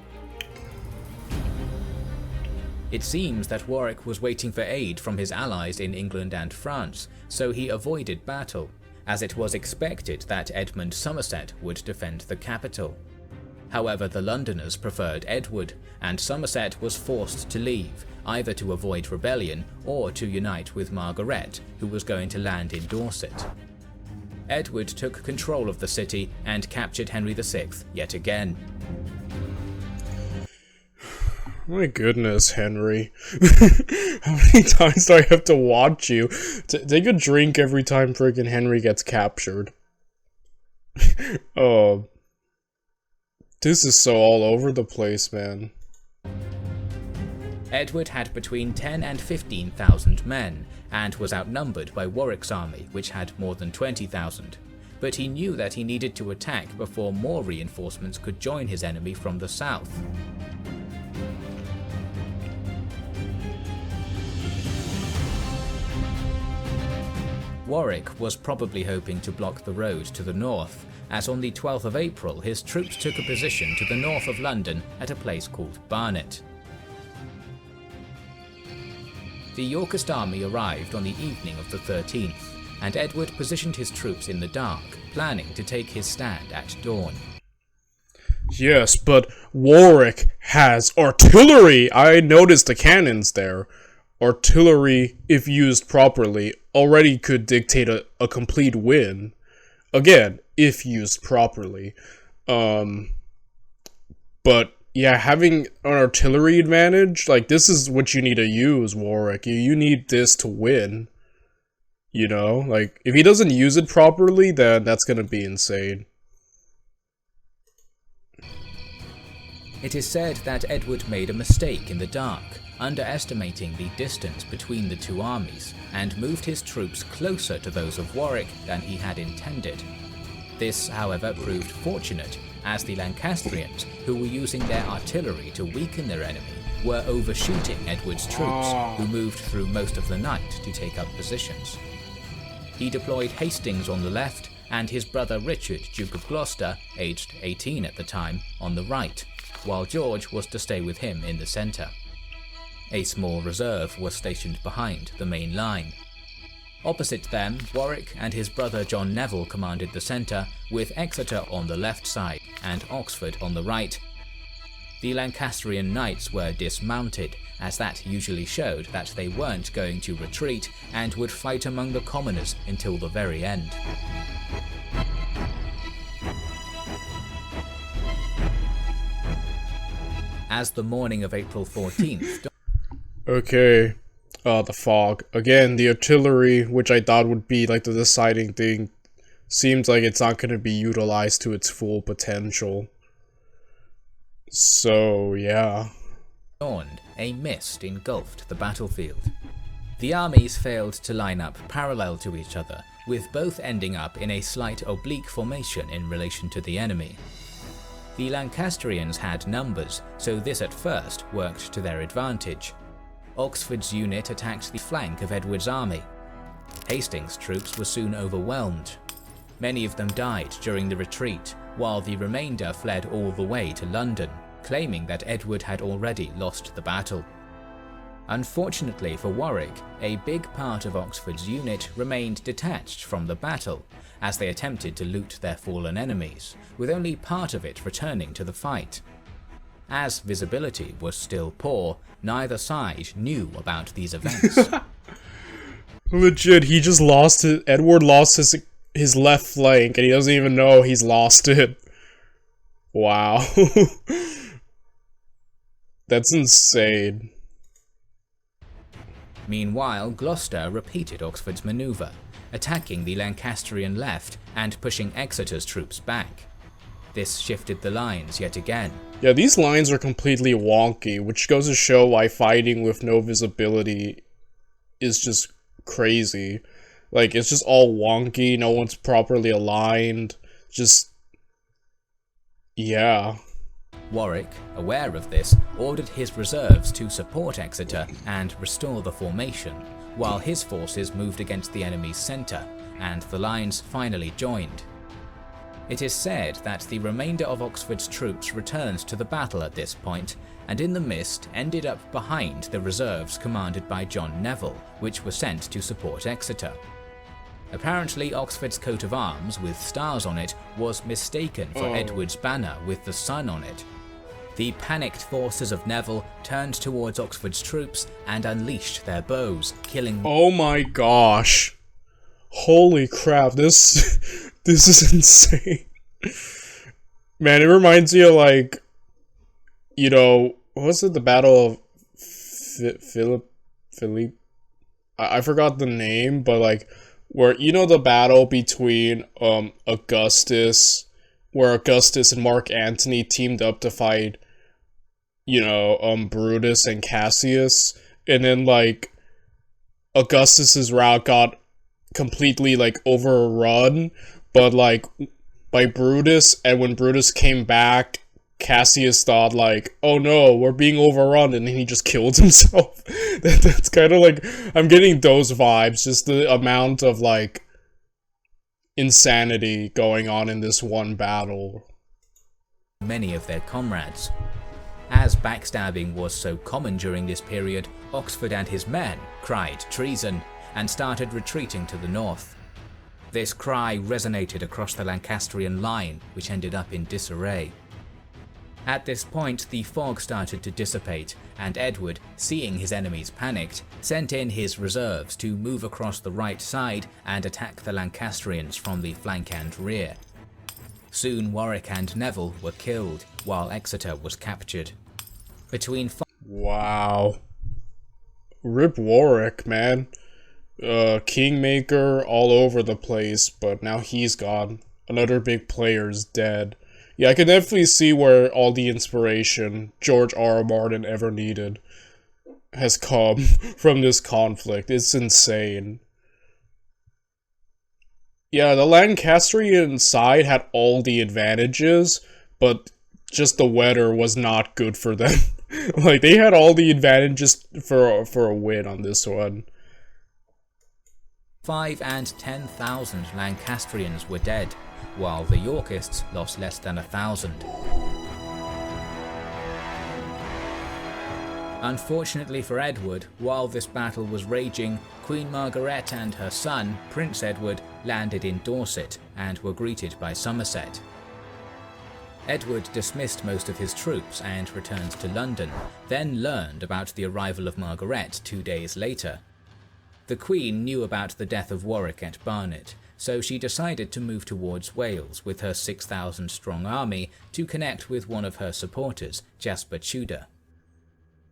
It seems that Warwick was waiting for aid from his allies in England and France, so he avoided battle, as it was expected that Edmund Somerset would defend the capital. However, the Londoners preferred Edward, and Somerset was forced to leave, either to avoid rebellion or to unite with Margaret, who was going to land in Dorset. Edward took control of the city and captured Henry VI yet again. My goodness, Henry. How many times do I have to watch you? Take a drink every time friggin' Henry gets captured. Oh. This is so all over the place, man. Edward had between 10 and 15,000 men, and was outnumbered by Warwick's army, which had more than 20,000. But he knew that he needed to attack before more reinforcements could join his enemy from the south. Warwick was probably hoping to block the road to the north, as on the 12th of April his troops took a position to the north of London at a place called Barnet. The Yorkist army arrived on the evening of the 13th, and Edward positioned his troops in the dark, planning to take his stand at dawn. Yes, but Warwick has artillery! I noticed the cannons there. Artillery, if used properly, already could dictate a complete win. Again, if used properly. But yeah, having an artillery advantage, like, this is what you need to use, Warwick. You need this to win. You know? Like, if he doesn't use it properly, then that's gonna be insane. It is said that Edward made a mistake in the dark, underestimating the distance between the two armies, and moved his troops closer to those of Warwick than he had intended. This, however, proved fortunate, as the Lancastrians, who were using their artillery to weaken their enemy, were overshooting Edward's troops, who moved through most of the night to take up positions. He deployed Hastings on the left, and his brother Richard, Duke of Gloucester, aged 18 at the time, on the right, while George was to stay with him in the centre. A small reserve was stationed behind the main line. Opposite them, Warwick and his brother John Neville commanded the centre, with Exeter on the left side and Oxford on the right. The Lancastrian knights were dismounted, as that usually showed that they weren't going to retreat and would fight among the commoners until the very end. As the morning of April 14th... Okay. The fog. Again, the artillery, which I thought would be like the deciding thing, seems like it's not going to be utilized to its full potential. So, yeah. dawned, a mist engulfed the battlefield. The armies failed to line up parallel to each other, with both ending up in a slight oblique formation in relation to the enemy. The Lancastrians had numbers, so this at first worked to their advantage. Oxford's unit attacked the flank of Edward's army. Hastings' troops were soon overwhelmed. Many of them died during the retreat, while the remainder fled all the way to London, claiming that Edward had already lost the battle. Unfortunately for Warwick, a big part of Oxford's unit remained detached from the battle, as they attempted to loot their fallen enemies, with only part of it returning to the fight. As visibility was still poor, neither side knew about these events. Legit, he just lost it. Edward lost his left flank, and he doesn't even know he's lost it. Wow. That's insane. Meanwhile, Gloucester repeated Oxford's maneuver, attacking the Lancastrian left and pushing Exeter's troops back. This shifted the lines yet again. Yeah, these lines are completely wonky, which goes to show why fighting with no visibility is just crazy. Like, it's just all wonky, no one's properly aligned, just... yeah. Warwick, aware of this, ordered his reserves to support Exeter and restore the formation, while his forces moved against the enemy's centre, and the lines finally joined. It is said that the remainder of Oxford's troops returned to the battle at this point, and in the mist ended up behind the reserves commanded by John Neville, which were sent to support Exeter. Apparently, Oxford's coat of arms with stars on it was mistaken for Edward's banner with the sun on it. The panicked forces of Neville turned towards Oxford's troops and unleashed their bows, killing— Oh my gosh. Holy crap, this is insane. Man, it reminds me of, like, you know, what was it, the Battle of Philippe? I forgot the name, but, like, where, you know, the battle between Augustus, where Augustus and Mark Antony teamed up to fight, you know, Brutus and Cassius, and then, like, Augustus's route got completely, like, overrun, but, like, by Brutus, and when Brutus came back, Cassius thought, like, oh no, we're being overrun, and then he just killed himself. That's kind of like, I'm getting those vibes, just the amount of, like, insanity going on in this one battle. Many of their comrades. As backstabbing was so common during this period, Oxford and his men cried treason and started retreating to the north. This cry resonated across the Lancastrian line, which ended up in disarray. At this point, the fog started to dissipate, and Edward, seeing his enemies panicked, sent in his reserves to move across the right side and attack the Lancastrians from the flank and rear. Soon Warwick and Neville were killed, while Exeter was captured. Wow. Rip Warwick, man. Kingmaker all over the place, but now he's gone. Another big player's dead. Yeah, I can definitely see where all the inspiration George R.R. Martin ever needed has come from this conflict. It's insane. Yeah, the Lancastrian side had all the advantages, but just the weather was not good for them. Like, they had all the advantages for a win on this one. 5,000 and 10,000 Lancastrians were dead, while the Yorkists lost less than 1,000. Unfortunately for Edward, while this battle was raging, Queen Margaret and her son, Prince Edward, landed in Dorset and were greeted by Somerset. Edward dismissed most of his troops and returned to London, then learned about the arrival of Margaret 2 days later. The Queen knew about the death of Warwick at Barnet, so she decided to move towards Wales with her 6,000-strong army to connect with one of her supporters, Jasper Tudor.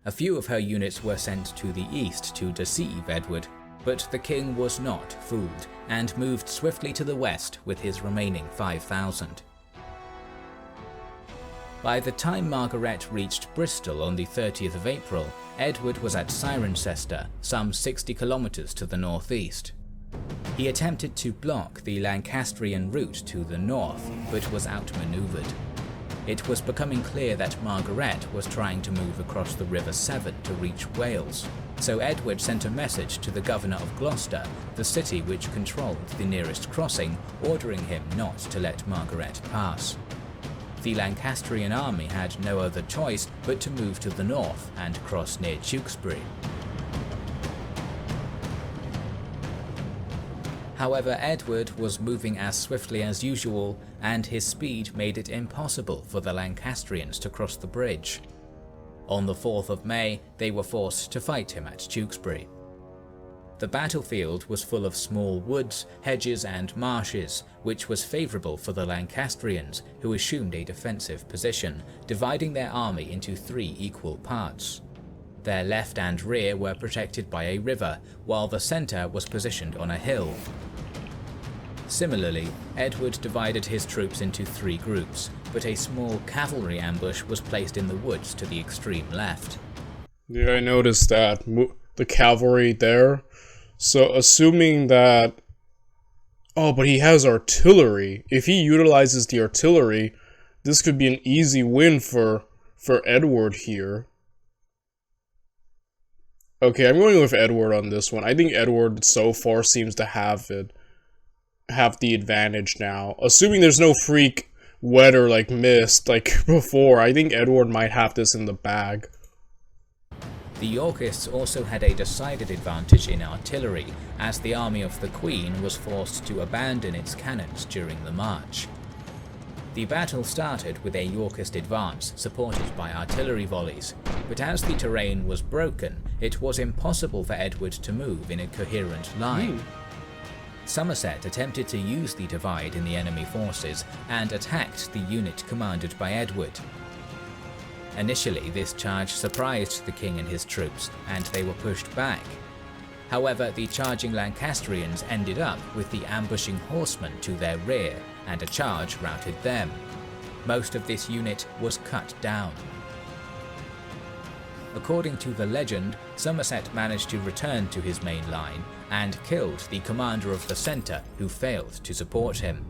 A few of her units were sent to the east to deceive Edward, but the king was not fooled and moved swiftly to the west with his remaining 5,000. By the time Margaret reached Bristol on the 30th of April, Edward was at Cirencester, some 60 kilometers to the northeast. He attempted to block the Lancastrian route to the north, but was outmaneuvered. It was becoming clear that Margaret was trying to move across the River Severn to reach Wales, so Edward sent a message to the governor of Gloucester, the city which controlled the nearest crossing, ordering him not to let Margaret pass. The Lancastrian army had no other choice but to move to the north and cross near Tewkesbury. However, Edward was moving as swiftly as usual, and his speed made it impossible for the Lancastrians to cross the bridge. On the 4th of May, they were forced to fight him at Tewkesbury. The battlefield was full of small woods, hedges and marshes, which was favourable for the Lancastrians, who assumed a defensive position, dividing their army into 3 equal parts. Their left and rear were protected by a river, while the centre was positioned on a hill. Similarly, Edward divided his troops into 3 groups, but a small cavalry ambush was placed in the woods to the extreme left. Yeah, I noticed that. The cavalry there. So, assuming that... Oh, but he has artillery. If he utilizes the artillery, this could be an easy win for for Edward here. Okay, I'm going with Edward on this one. I think Edward so far seems to have the advantage now. Assuming there's no freak weather like mist like before, I think Edward might have this in the bag. The Yorkists also had a decided advantage in artillery, as the army of the Queen was forced to abandon its cannons during the march. The battle started with a Yorkist advance supported by artillery volleys, but as the terrain was broken, it was impossible for Edward to move in a coherent line. Somerset attempted to use the divide in the enemy forces and attacked the unit commanded by Edward. Initially, this charge surprised the king and his troops, and they were pushed back. However, the charging Lancastrians ended up with the ambushing horsemen to their rear, and a charge routed them. Most of this unit was cut down. According to the legend, Somerset managed to return to his main line and killed the commander of the centre who failed to support him.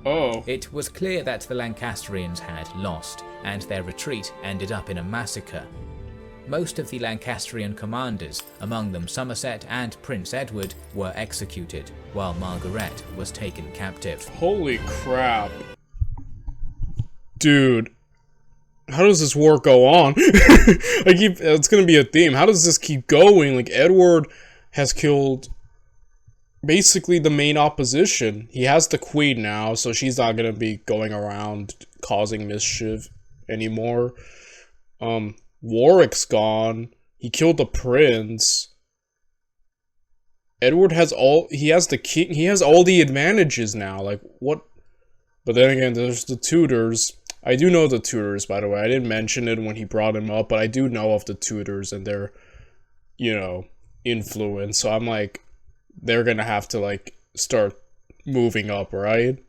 Oh. It was clear that the Lancastrians had lost, and their retreat ended up in a massacre. Most of the Lancastrian commanders, among them Somerset and Prince Edward, were executed, while Margaret was taken captive. Holy crap. Dude. How does this war go on? It's gonna be a theme. How does this keep going? Like, Edward has killed basically the main opposition. He has the queen now, so she's not gonna be going around causing mischief anymore. Warwick's gone. He killed the prince. Edward has the king, he has all the advantages now. Like, what? But then again, there's the Tudors. I do know the Tudors, by the way. I didn't mention it when he brought him up, but I do know of the Tudors and their, influence. So I'm like, they're gonna have to, like, start moving up, right?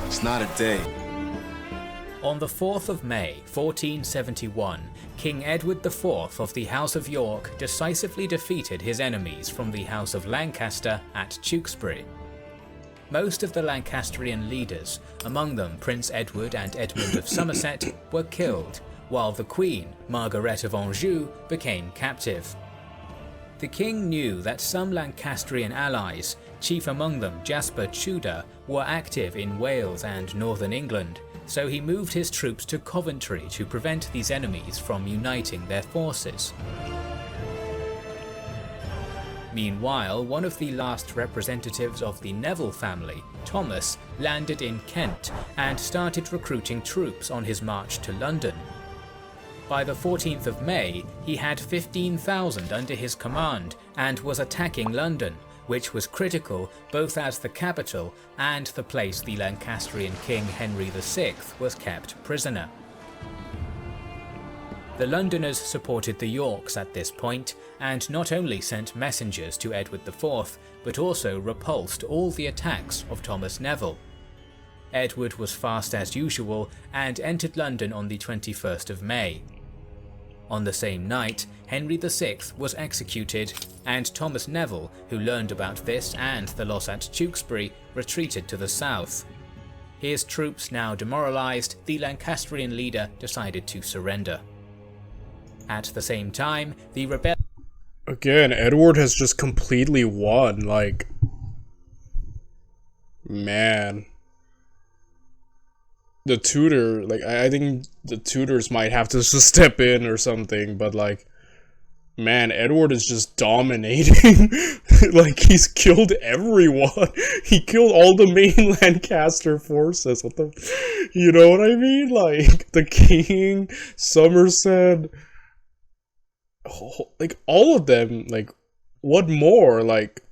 It's not a day. On the 4th of May, 1471, King Edward IV of the House of York decisively defeated his enemies from the House of Lancaster at Tewkesbury. Most of the Lancastrian leaders, among them Prince Edward and Edmund of Somerset, were killed, while the Queen, Margaret of Anjou, became captive. The king knew that some Lancastrian allies, chief among them Jasper Tudor, were active in Wales and northern England, so he moved his troops to Coventry to prevent these enemies from uniting their forces. Meanwhile, one of the last representatives of the Neville family, Thomas, landed in Kent and started recruiting troops on his march to London. By the 14th of May, he had 15,000 under his command and was attacking London, which was critical both as the capital and the place the Lancastrian king Henry VI was kept prisoner. The Londoners supported the Yorks at this point, and not only sent messengers to Edward IV, but also repulsed all the attacks of Thomas Neville. Edward was fast as usual and entered London on the 21st of May. On the same night, Henry VI was executed, and Thomas Neville, who learned about this and the loss at Tewkesbury, retreated to the south. His troops now demoralized, the Lancastrian leader decided to surrender. At the same time, the rebellion... Again, Edward has just completely won, like... Man. The Tudor, like, I think the Tudors might have to just step in or something, but, like... Man, Edward is just dominating. Like, he's killed everyone. He killed all the main Lancaster forces. What the... You know what I mean? Like, the king, Somerset... Like, all of them, like, what more? Like,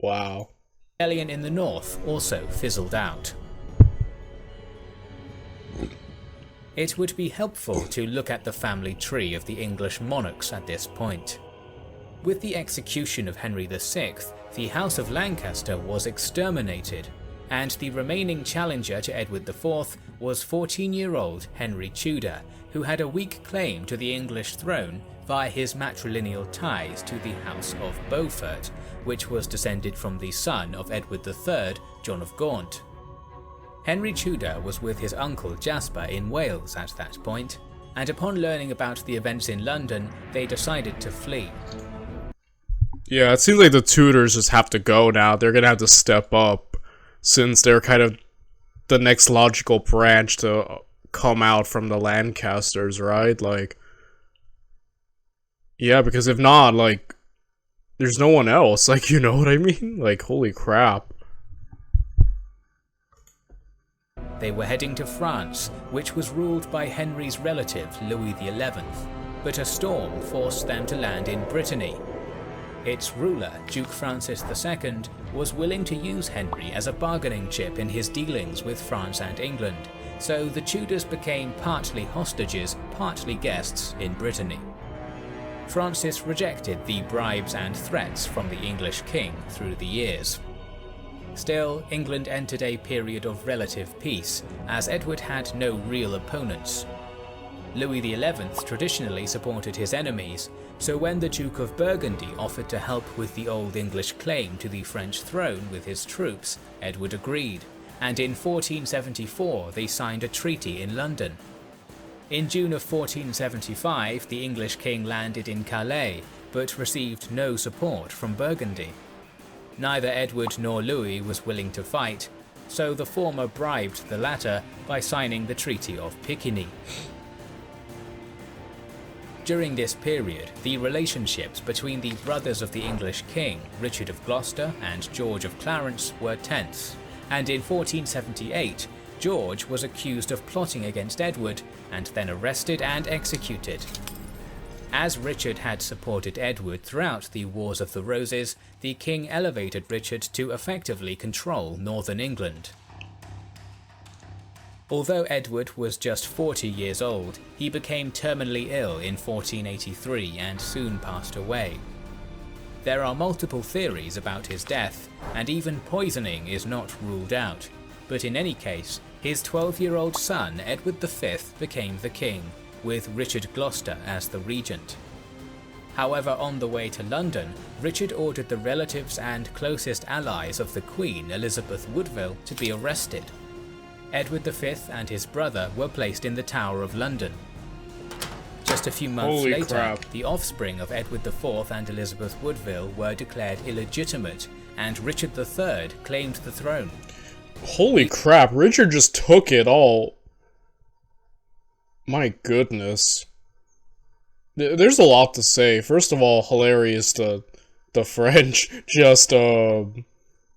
wow. rebellion in the north also fizzled out. It would be helpful to look at the family tree of the English monarchs at this point. With the execution of Henry VI, the House of Lancaster was exterminated, and the remaining challenger to Edward IV was 14-year-old Henry Tudor, who had a weak claim to the English throne via his matrilineal ties to the House of Beaufort, which was descended from the son of Edward III, John of Gaunt. Henry Tudor was with his uncle Jasper in Wales at that point, and upon learning about the events in London, they decided to flee. Yeah, it seems like the Tudors just have to go now. They're gonna have to step up, since they're kind of the next logical branch to come out from the Lancasters, right? Like, yeah, because if not, like, there's no one else. Like, you know what I mean? Like, holy crap. They were heading to France, which was ruled by Henry's relative Louis XI, but a storm forced them to land in Brittany. Its ruler, Duke Francis II, was willing to use Henry as a bargaining chip in his dealings with France and England, so the Tudors became partly hostages, partly guests in Brittany. Francis rejected the bribes and threats from the English king through the years. Still, England entered a period of relative peace, as Edward had no real opponents. Louis XI traditionally supported his enemies, so when the Duke of Burgundy offered to help with the Old English claim to the French throne with his troops, Edward agreed, and in 1474 they signed a treaty in London. In June of 1475, the English king landed in Calais, but received no support from Burgundy. Neither Edward nor Louis was willing to fight, so the former bribed the latter by signing the Treaty of Picquigny. During this period, the relationships between the brothers of the English king, Richard of Gloucester and George of Clarence, were tense, and in 1478, George was accused of plotting against Edward and then arrested and executed. As Richard had supported Edward throughout the Wars of the Roses, the king elevated Richard to effectively control northern England. Although Edward was just 40 years old, he became terminally ill in 1483 and soon passed away. There are multiple theories about his death, and even poisoning is not ruled out, but in any case, his 12-year-old son Edward V became the king, with Richard Gloucester as the regent. However, on the way to London, Richard ordered the relatives and closest allies of the Queen, Elizabeth Woodville, to be arrested. Edward V and his brother were placed in the Tower of London. Just a few months later, the offspring of Edward IV and Elizabeth Woodville were declared illegitimate, and Richard III claimed the throne. Holy crap, Richard just took it all. My goodness. There's a lot to say. First of all, hilarious the French just, you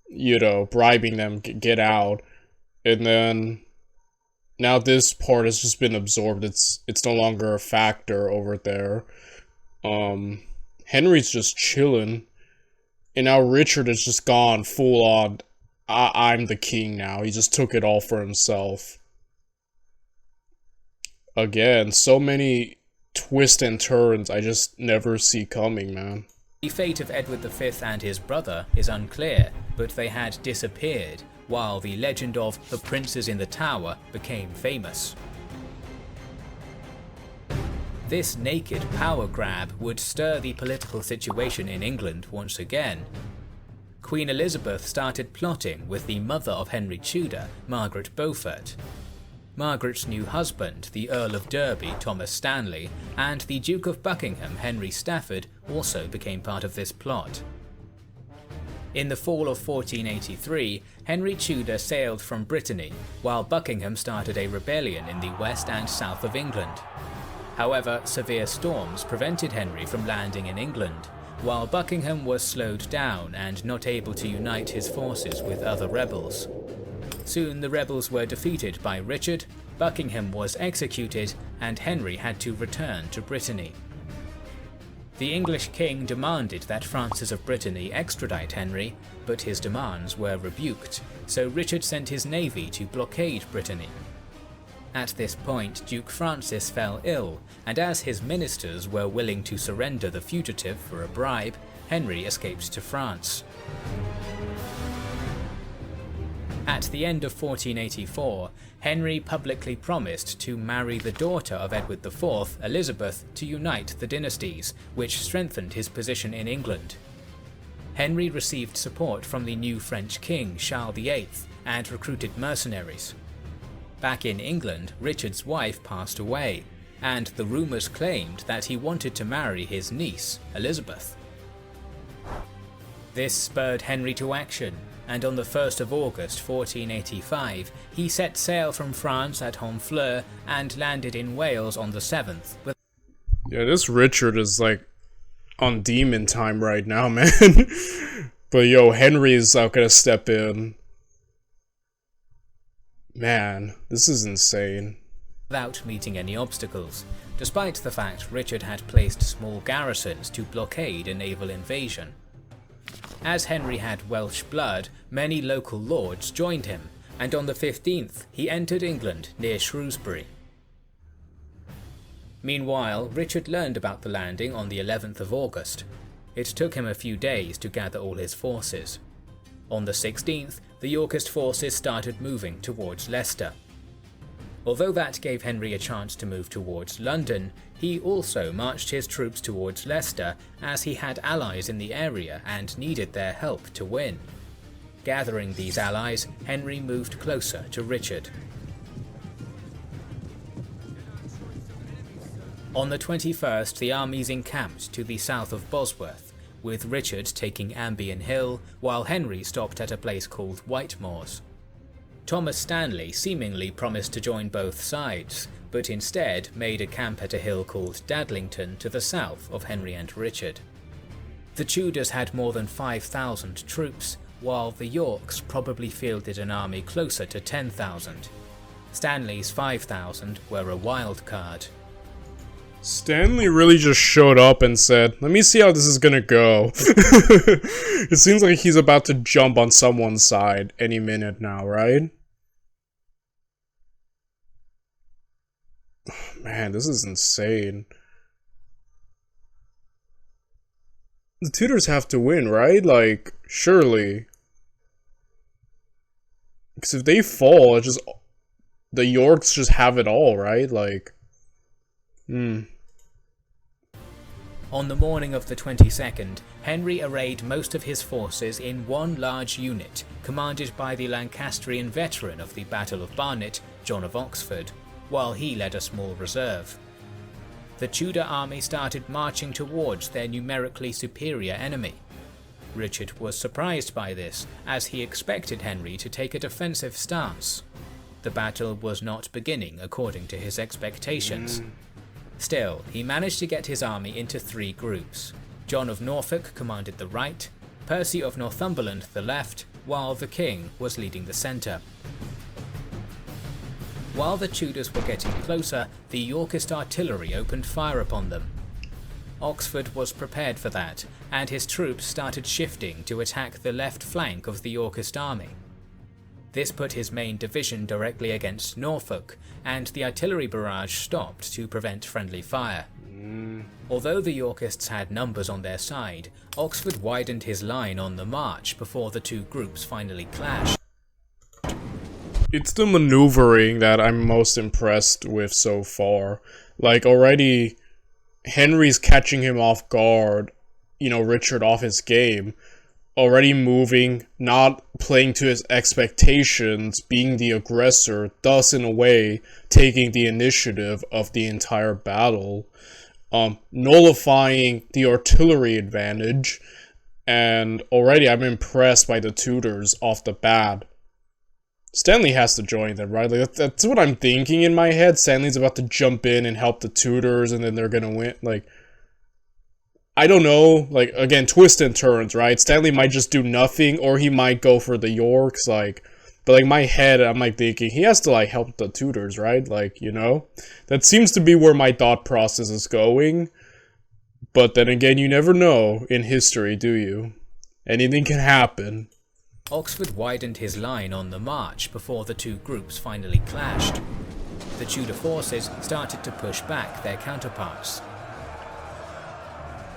know, bribing them get out. And then, now this part has just been absorbed. It's no longer a factor over there. Henry's just chilling. And now Richard has just gone full on, I'm the king now. He just took it all for himself. Again, so many twists and turns I just never see coming, man. The fate of Edward V and his brother is unclear, but they had disappeared, while the legend of the princes in the tower became famous. This naked power grab would stir the political situation in England once again. Queen Elizabeth started plotting with the mother of Henry Tudor, Margaret Beaufort. Margaret's new husband, the Earl of Derby, Thomas Stanley, and the Duke of Buckingham, Henry Stafford, also became part of this plot. In the fall of 1483, Henry Tudor sailed from Brittany, while Buckingham started a rebellion in the west and south of England. However, severe storms prevented Henry from landing in England, while Buckingham was slowed down and not able to unite his forces with other rebels. Soon the rebels were defeated by Richard, Buckingham was executed, and Henry had to return to Brittany. The English king demanded that Francis of Brittany extradite Henry, but his demands were rebuked, so Richard sent his navy to blockade Brittany. At this point, Duke Francis fell ill, and as his ministers were willing to surrender the fugitive for a bribe, Henry escaped to France. At the end of 1484, Henry publicly promised to marry the daughter of Edward IV, Elizabeth, to unite the dynasties, which strengthened his position in England. Henry received support from the new French king, Charles VIII, and recruited mercenaries. Back in England, Richard's wife passed away, and the rumours claimed that he wanted to marry his niece, Elizabeth. This spurred Henry to action, and on the 1st of August 1485, he set sail from France at Honfleur and landed in Wales on the 7th. Yeah, this Richard is like on demon time right now, man. But yo, Henry's gonna step in. Man, this is insane. Without meeting any obstacles, despite the fact Richard had placed small garrisons to blockade a naval invasion. As Henry had Welsh blood, many local lords joined him, and on the 15th he entered England near Shrewsbury. Meanwhile, Richard learned about the landing on the 11th of August. It took him a few days to gather all his forces. On the 16th, the Yorkist forces started moving towards Leicester. Although that gave Henry a chance to move towards London, he also marched his troops towards Leicester as he had allies in the area and needed their help to win. Gathering these allies, Henry moved closer to Richard. On the 21st, the armies encamped to the south of Bosworth, with Richard taking Ambion Hill, while Henry stopped at a place called Whitemoors. Thomas Stanley seemingly promised to join both sides, but instead made a camp at a hill called Dadlington to the south of Henry and Richard. The Tudors had more than 5,000 troops, while the Yorks probably fielded an army closer to 10,000. Stanley's 5,000 were a wild card. Stanley really just showed up and said, "Let me see how this is gonna go." It seems like he's about to jump on someone's side any minute now, right? Man, this is insane. The Tudors have to win, right? Like, surely. Because if they fall, it's just... the Yorks just have it all, right? Like... On the morning of the 22nd, Henry arrayed most of his forces in one large unit, commanded by the Lancastrian veteran of the Battle of Barnet, John of Oxford, while he led a small reserve. The Tudor army started marching towards their numerically superior enemy. Richard was surprised by this, as he expected Henry to take a defensive stance. The battle was not beginning according to his expectations. Still, he managed to get his army into three groups. John of Norfolk commanded the right, Percy of Northumberland the left, while the king was leading the centre. While the Tudors were getting closer, the Yorkist artillery opened fire upon them. Oxford was prepared for that, and his troops started shifting to attack the left flank of the Yorkist army. This put his main division directly against Norfolk, and the artillery barrage stopped to prevent friendly fire. Although the Yorkists had numbers on their side, Oxford widened his line on the march before the two groups finally clashed. It's the maneuvering that I'm most impressed with so far. Like, already, Henry's catching him off guard, Richard off his game. Already moving, not playing to his expectations, being the aggressor, thus in a way taking the initiative of the entire battle, nullifying the artillery advantage, and already I'm impressed by the Tudors off the bat. Stanley has to join them, right? Like, that's what I'm thinking in my head. Stanley's about to jump in and help the Tudors, and then they're gonna win. Like, I don't know, like, again, twists and turns, right? Stanley might just do nothing, or he might go for the Yorks, like, but, like, my head, I'm, like, thinking, he has to, like, help the Tudors, right? Like, that seems to be where my thought process is going, but then again, you never know in history, do you? Anything can happen. Oxford widened his line on the march before the two groups finally clashed. The Tudor forces started to push back their counterparts.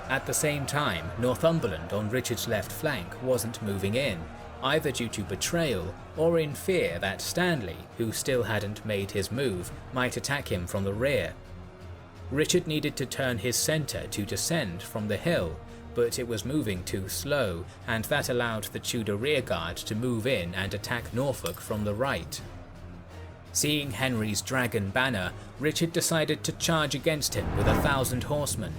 At the same time, Northumberland on Richard's left flank wasn't moving in, either due to betrayal or in fear that Stanley, who still hadn't made his move, might attack him from the rear. Richard needed to turn his centre to descend from the hill, but it was moving too slow, and that allowed the Tudor rearguard to move in and attack Norfolk from the right. Seeing Henry's dragon banner, Richard decided to charge against him with 1,000 horsemen.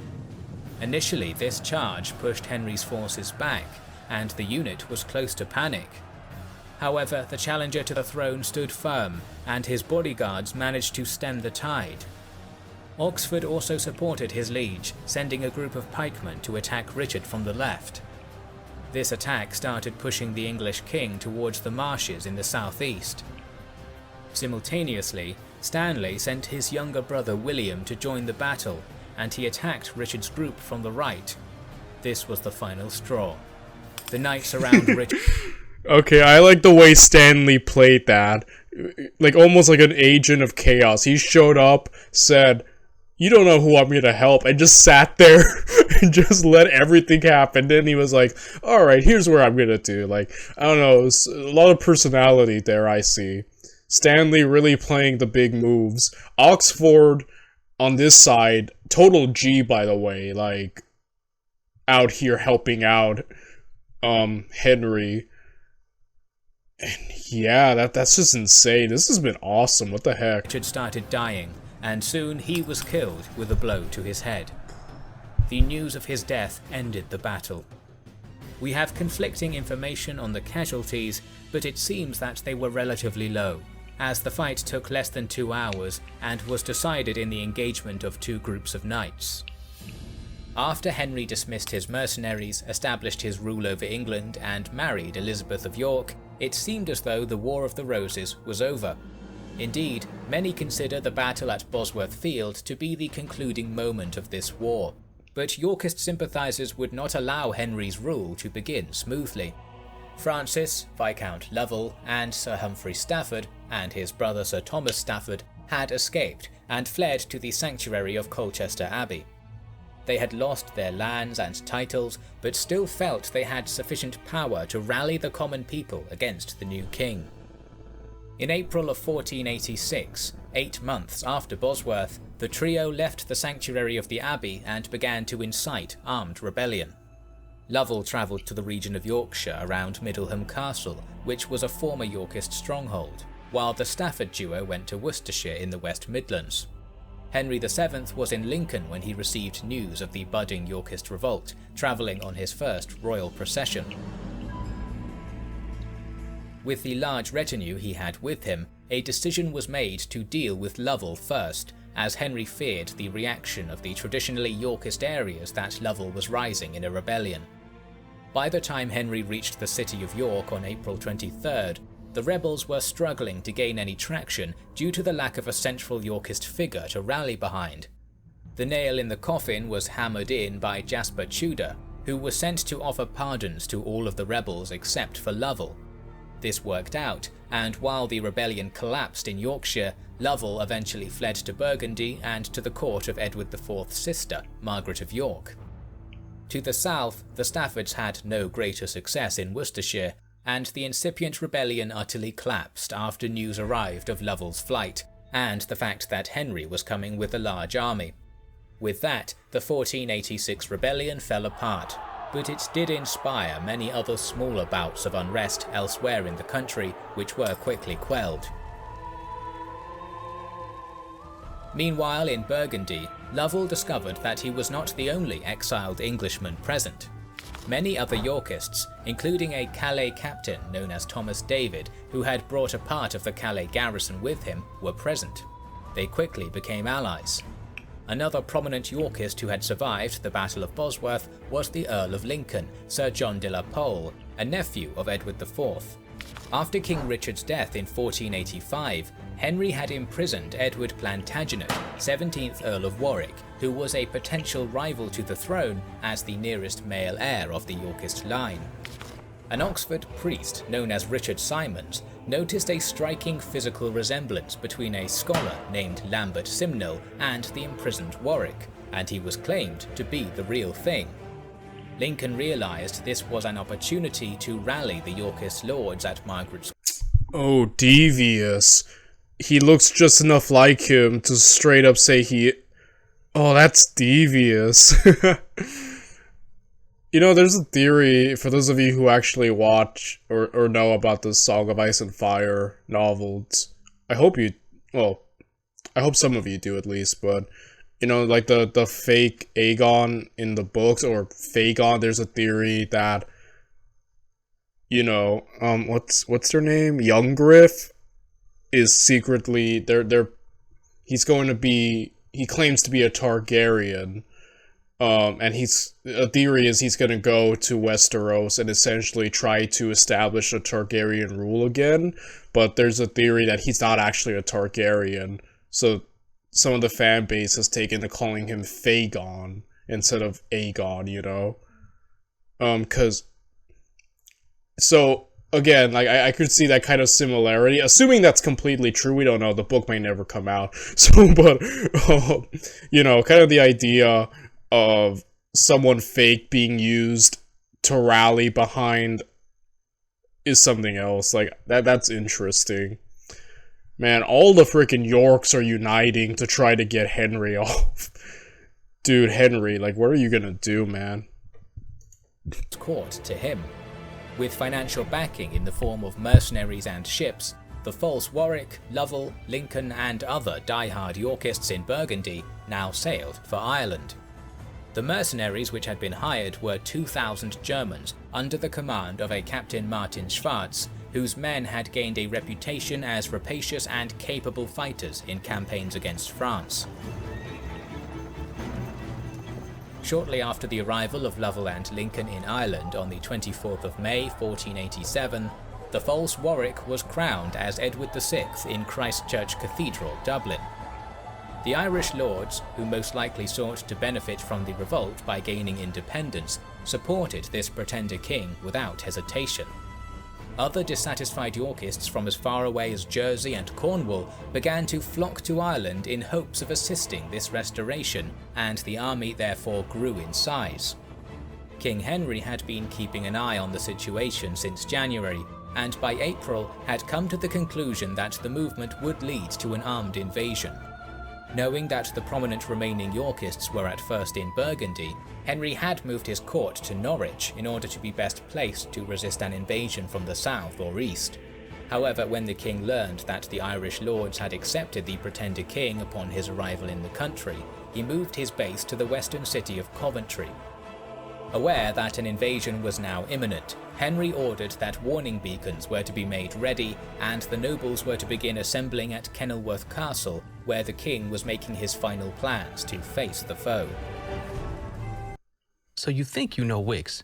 Initially, this charge pushed Henry's forces back, and the unit was close to panic. However, the challenger to the throne stood firm, and his bodyguards managed to stem the tide. Oxford also supported his liege, sending a group of pikemen to attack Richard from the left. This attack started pushing the English king towards the marshes in the southeast. Simultaneously, Stanley sent his younger brother William to join the battle, and he attacked Richard's group from the right. This was the final straw. The knights around Richard... Okay, I like the way Stanley played that. Like, almost like an agent of chaos. He showed up, said, "You don't know who I'm gonna help," and just sat there and just let everything happen. Then he was like, "Alright, here's what I'm gonna do." Like, I don't know, it's a lot of personality there, I see. Stanley really playing the big moves. Oxford, on this side, total G, by the way, like, out here helping out, Henry. And yeah, that's just insane. This has been awesome. What the heck? Richard started dying, and soon he was killed with a blow to his head. The news of his death ended the battle. We have conflicting information on the casualties, but it seems that they were relatively low, as the fight took less than 2 hours and was decided in the engagement of 2 groups of knights. After Henry dismissed his mercenaries, established his rule over England, and married Elizabeth of York, it seemed as though the War of the Roses was over. Indeed, many consider the battle at Bosworth Field to be the concluding moment of this war, but Yorkist sympathisers would not allow Henry's rule to begin smoothly. Francis, Viscount Lovell, and Sir Humphrey Stafford, and his brother Sir Thomas Stafford, had escaped and fled to the sanctuary of Colchester Abbey. They had lost their lands and titles, but still felt they had sufficient power to rally the common people against the new king. In April of 1486, 8 months after Bosworth, the trio left the sanctuary of the Abbey and began to incite armed rebellion. Lovell travelled to the region of Yorkshire around Middleham Castle, which was a former Yorkist stronghold, while the Stafford duo went to Worcestershire in the West Midlands. Henry VII was in Lincoln when he received news of the budding Yorkist revolt, travelling on his first royal procession. With the large retinue he had with him, a decision was made to deal with Lovell first, as Henry feared the reaction of the traditionally Yorkist areas that Lovell was rising in a rebellion. By the time Henry reached the city of York on April 23rd, the rebels were struggling to gain any traction due to the lack of a central Yorkist figure to rally behind. The nail in the coffin was hammered in by Jasper Tudor, who was sent to offer pardons to all of the rebels except for Lovell. This worked out, and while the rebellion collapsed in Yorkshire, Lovell eventually fled to Burgundy and to the court of Edward IV's sister, Margaret of York. To the south, the Staffords had no greater success in Worcestershire, and the incipient rebellion utterly collapsed after news arrived of Lovell's flight, and the fact that Henry was coming with a large army. With that, the 1486 rebellion fell apart, but it did inspire many other smaller bouts of unrest elsewhere in the country, which were quickly quelled. Meanwhile, in Burgundy, Lovell discovered that he was not the only exiled Englishman present. Many other Yorkists, including a Calais captain known as Thomas David, who had brought a part of the Calais garrison with him, were present. They quickly became allies. Another prominent Yorkist who had survived the Battle of Bosworth was the Earl of Lincoln, Sir John de la Pole, a nephew of Edward IV. After King Richard's death in 1485, Henry had imprisoned Edward Plantagenet, 17th Earl of Warwick, who was a potential rival to the throne as the nearest male heir of the Yorkist line. An Oxford priest known as Richard Simons noticed a striking physical resemblance between a scholar named Lambert Simnel and the imprisoned Warwick, and he was claimed to be the real thing. Lincoln realised this was an opportunity to rally the Yorkist lords at Margaret's. Oh, devious. He looks just enough like him to straight up say he... Oh, that's devious. You know, there's a theory, for those of you who actually watch or know about the Song of Ice and Fire novels. I hope you, well, I hope some of you do at least, but, you know, like the fake Aegon in the books, or Fagon, there's a theory that, you know, what's their name? Younggriff is secretly, he claims to be a Targaryen. And a theory is he's gonna go to Westeros and essentially try to establish a Targaryen rule again, but there's a theory that he's not actually a Targaryen, so some of the fan base has taken to calling him Fagon instead of Aegon, you know? So, again, like, I could see that kind of similarity, assuming that's completely true. We don't know, the book might never come out, so, but, you know, kind of the idea of someone fake being used to rally behind is something else. Like, that's interesting. Man, all the freaking Yorks are uniting to try to get Henry off. Dude, Henry, like, what are you gonna do, man? Court to him. With financial backing in the form of mercenaries and ships, the false Warwick, Lovell, Lincoln and other die-hard Yorkists in Burgundy now sailed for Ireland. The mercenaries which had been hired were 2,000 Germans under the command of a Captain Martin Schwarz, whose men had gained a reputation as rapacious and capable fighters in campaigns against France. Shortly after the arrival of Lovell and Lincoln in Ireland on the 24th of May 1487, the false Warwick was crowned as Edward VI in Christchurch Cathedral, Dublin. The Irish lords, who most likely sought to benefit from the revolt by gaining independence, supported this pretender king without hesitation. Other dissatisfied Yorkists from as far away as Jersey and Cornwall began to flock to Ireland in hopes of assisting this restoration, and the army therefore grew in size. King Henry had been keeping an eye on the situation since January, and by April had come to the conclusion that the movement would lead to an armed invasion. Knowing that the prominent remaining Yorkists were at first in Burgundy, Henry had moved his court to Norwich in order to be best placed to resist an invasion from the south or east. However, when the king learned that the Irish lords had accepted the pretender king upon his arrival in the country, he moved his base to the western city of Coventry. Aware that an invasion was now imminent, Henry ordered that warning beacons were to be made ready, and the nobles were to begin assembling at Kenilworth Castle, where the king was making his final plans to face the foe. So you think you know Wix?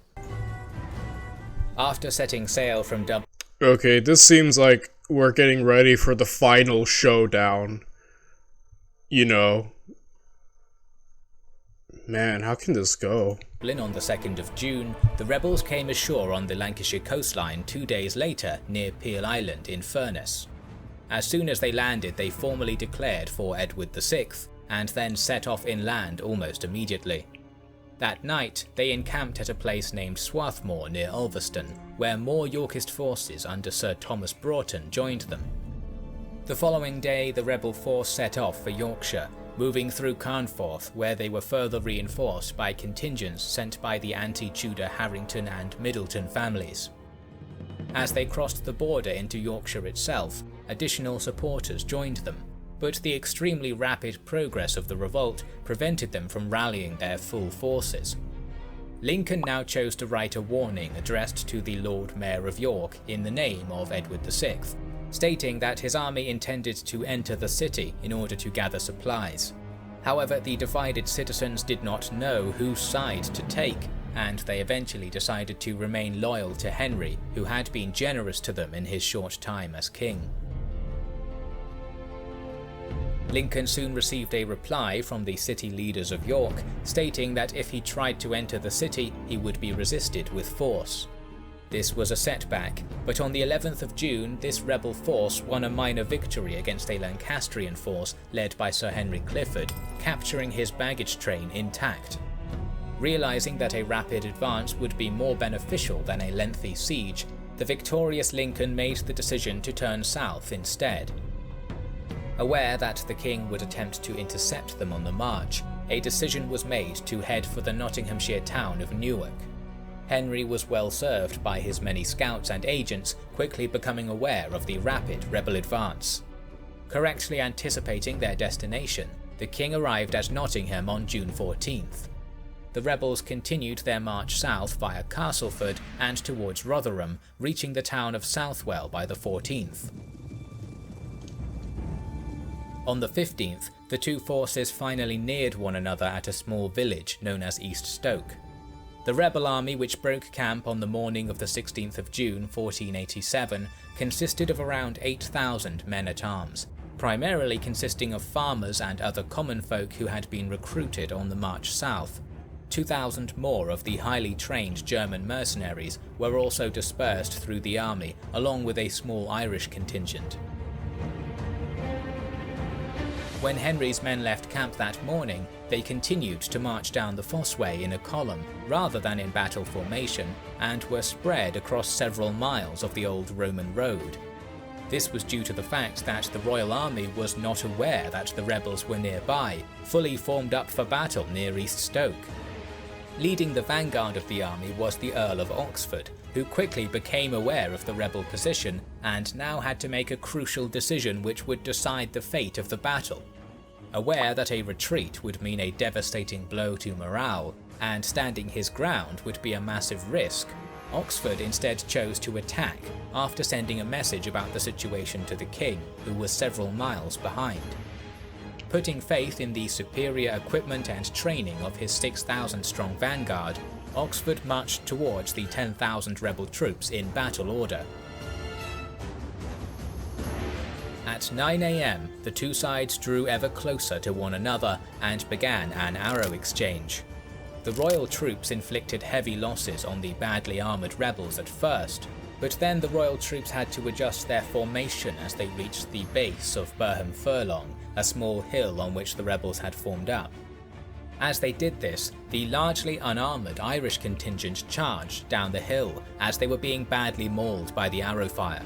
After setting sail from Dublin... Okay, this seems like we're getting ready for the final showdown. You know. Man, how can this go? On the 2nd of June, the rebels came ashore on the Lancashire coastline 2 days later near Peel Island in Furness. As soon as they landed, they formally declared for Edward VI, and then set off inland almost immediately. That night, they encamped at a place named Swarthmore near Ulverston, where more Yorkist forces under Sir Thomas Broughton joined them. The following day, the rebel force set off for Yorkshire, moving through Carnforth, where they were further reinforced by contingents sent by the anti-Tudor Harrington and Middleton families. As they crossed the border into Yorkshire itself, additional supporters joined them, but the extremely rapid progress of the revolt prevented them from rallying their full forces. Lincoln now chose to write a warning addressed to the Lord Mayor of York in the name of Edward VI, stating that his army intended to enter the city in order to gather supplies. However, the divided citizens did not know whose side to take, and they eventually decided to remain loyal to Henry, who had been generous to them in his short time as king. Lincoln soon received a reply from the city leaders of York, stating that if he tried to enter the city, he would be resisted with force. This was a setback, but on the 11th of June, this rebel force won a minor victory against a Lancastrian force led by Sir Henry Clifford, capturing his baggage train intact. Realizing that a rapid advance would be more beneficial than a lengthy siege, the victorious Lincoln made the decision to turn south instead. Aware that the king would attempt to intercept them on the march, a decision was made to head for the Nottinghamshire town of Newark. Henry was well served by his many scouts and agents quickly becoming aware of the rapid rebel advance. Correctly anticipating their destination, the king arrived at Nottingham on June 14th. The rebels continued their march south via Castleford and towards Rotherham, reaching the town of Southwell by the 14th. On the 15th, the two forces finally neared one another at a small village known as East Stoke. The rebel army which broke camp on the morning of the 16th of June 1487 consisted of around 8,000 men-at-arms, primarily consisting of farmers and other common folk who had been recruited on the march south. 2,000 more of the highly trained German mercenaries were also dispersed through the army, along with a small Irish contingent. When Henry's men left camp that morning, they continued to march down the Fossway in a column rather than in battle formation, and were spread across several miles of the old Roman road. This was due to the fact that the royal army was not aware that the rebels were nearby, fully formed up for battle near East Stoke. Leading the vanguard of the army was the Earl of Oxford, who quickly became aware of the rebel position and now had to make a crucial decision which would decide the fate of the battle. Aware that a retreat would mean a devastating blow to morale, and standing his ground would be a massive risk, Oxford instead chose to attack after sending a message about the situation to the king, who was several miles behind. Putting faith in the superior equipment and training of his 6,000-strong vanguard, Oxford marched towards the 10,000 rebel troops in battle order. At 9 AM, the two sides drew ever closer to one another and began an arrow exchange. The royal troops inflicted heavy losses on the badly armoured rebels at first, but then the royal troops had to adjust their formation as they reached the base of Burham Furlong, a small hill on which the rebels had formed up. As they did this, the largely unarmoured Irish contingent charged down the hill as they were being badly mauled by the arrow fire.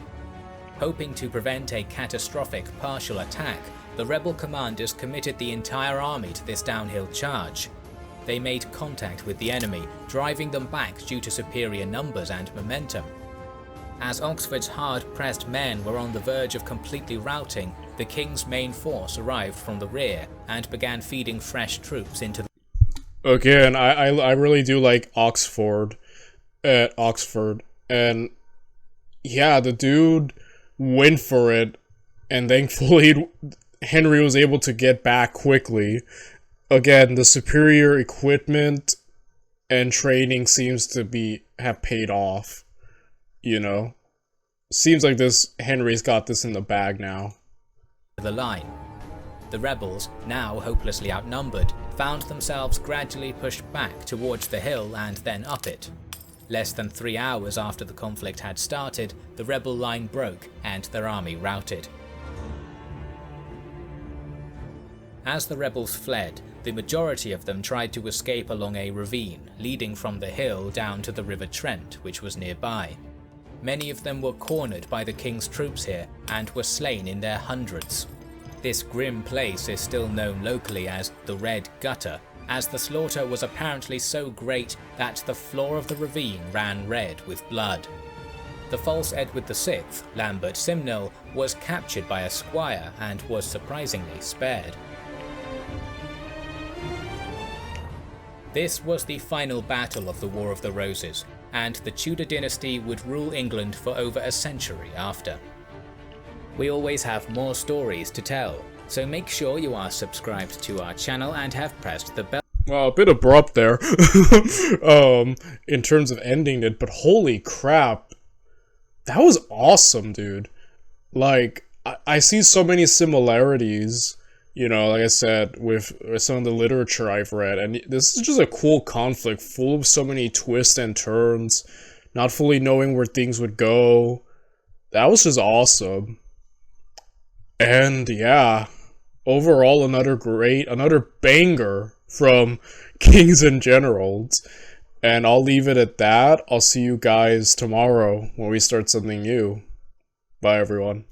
Hoping to prevent a catastrophic partial attack, the rebel commanders committed the entire army to this downhill charge. They made contact with the enemy, driving them back due to superior numbers and momentum. As Oxford's hard-pressed men were on the verge of completely routing, the king's main force arrived from the rear and began feeding fresh troops into the... Again, I really do like Oxford, and yeah, the dude went for it, and thankfully Henry was able to get back quickly. Again, the superior equipment and training seems to have paid off, you know? Seems like Henry's got this in the bag now. The line. The rebels, now hopelessly outnumbered, found themselves gradually pushed back towards the hill and then up it. Less than 3 hours after the conflict had started, the rebel line broke and their army routed. As the rebels fled, the majority of them tried to escape along a ravine leading from the hill down to the River Trent, which was nearby. Many of them were cornered by the king's troops here and were slain in their hundreds. This grim place is still known locally as the Red Gutter, as the slaughter was apparently so great that the floor of the ravine ran red with blood. The false Edward VI, Lambert Simnel, was captured by a squire and was surprisingly spared. This was the final battle of the War of the Roses, and the Tudor dynasty would rule England for over a century after. We always have more stories to tell, so make sure you are subscribed to our channel and have pressed the bell. Well, a bit abrupt there, in terms of ending it, but holy crap, that was awesome, dude. Like, I see so many similarities, you know, like I said, with some of the literature I've read, and this is just a cool conflict, full of so many twists and turns, not fully knowing where things would go. That was just awesome. And yeah, overall another banger from Kings and Generals. And I'll leave it at that. I'll see you guys tomorrow when we start something new. Bye everyone.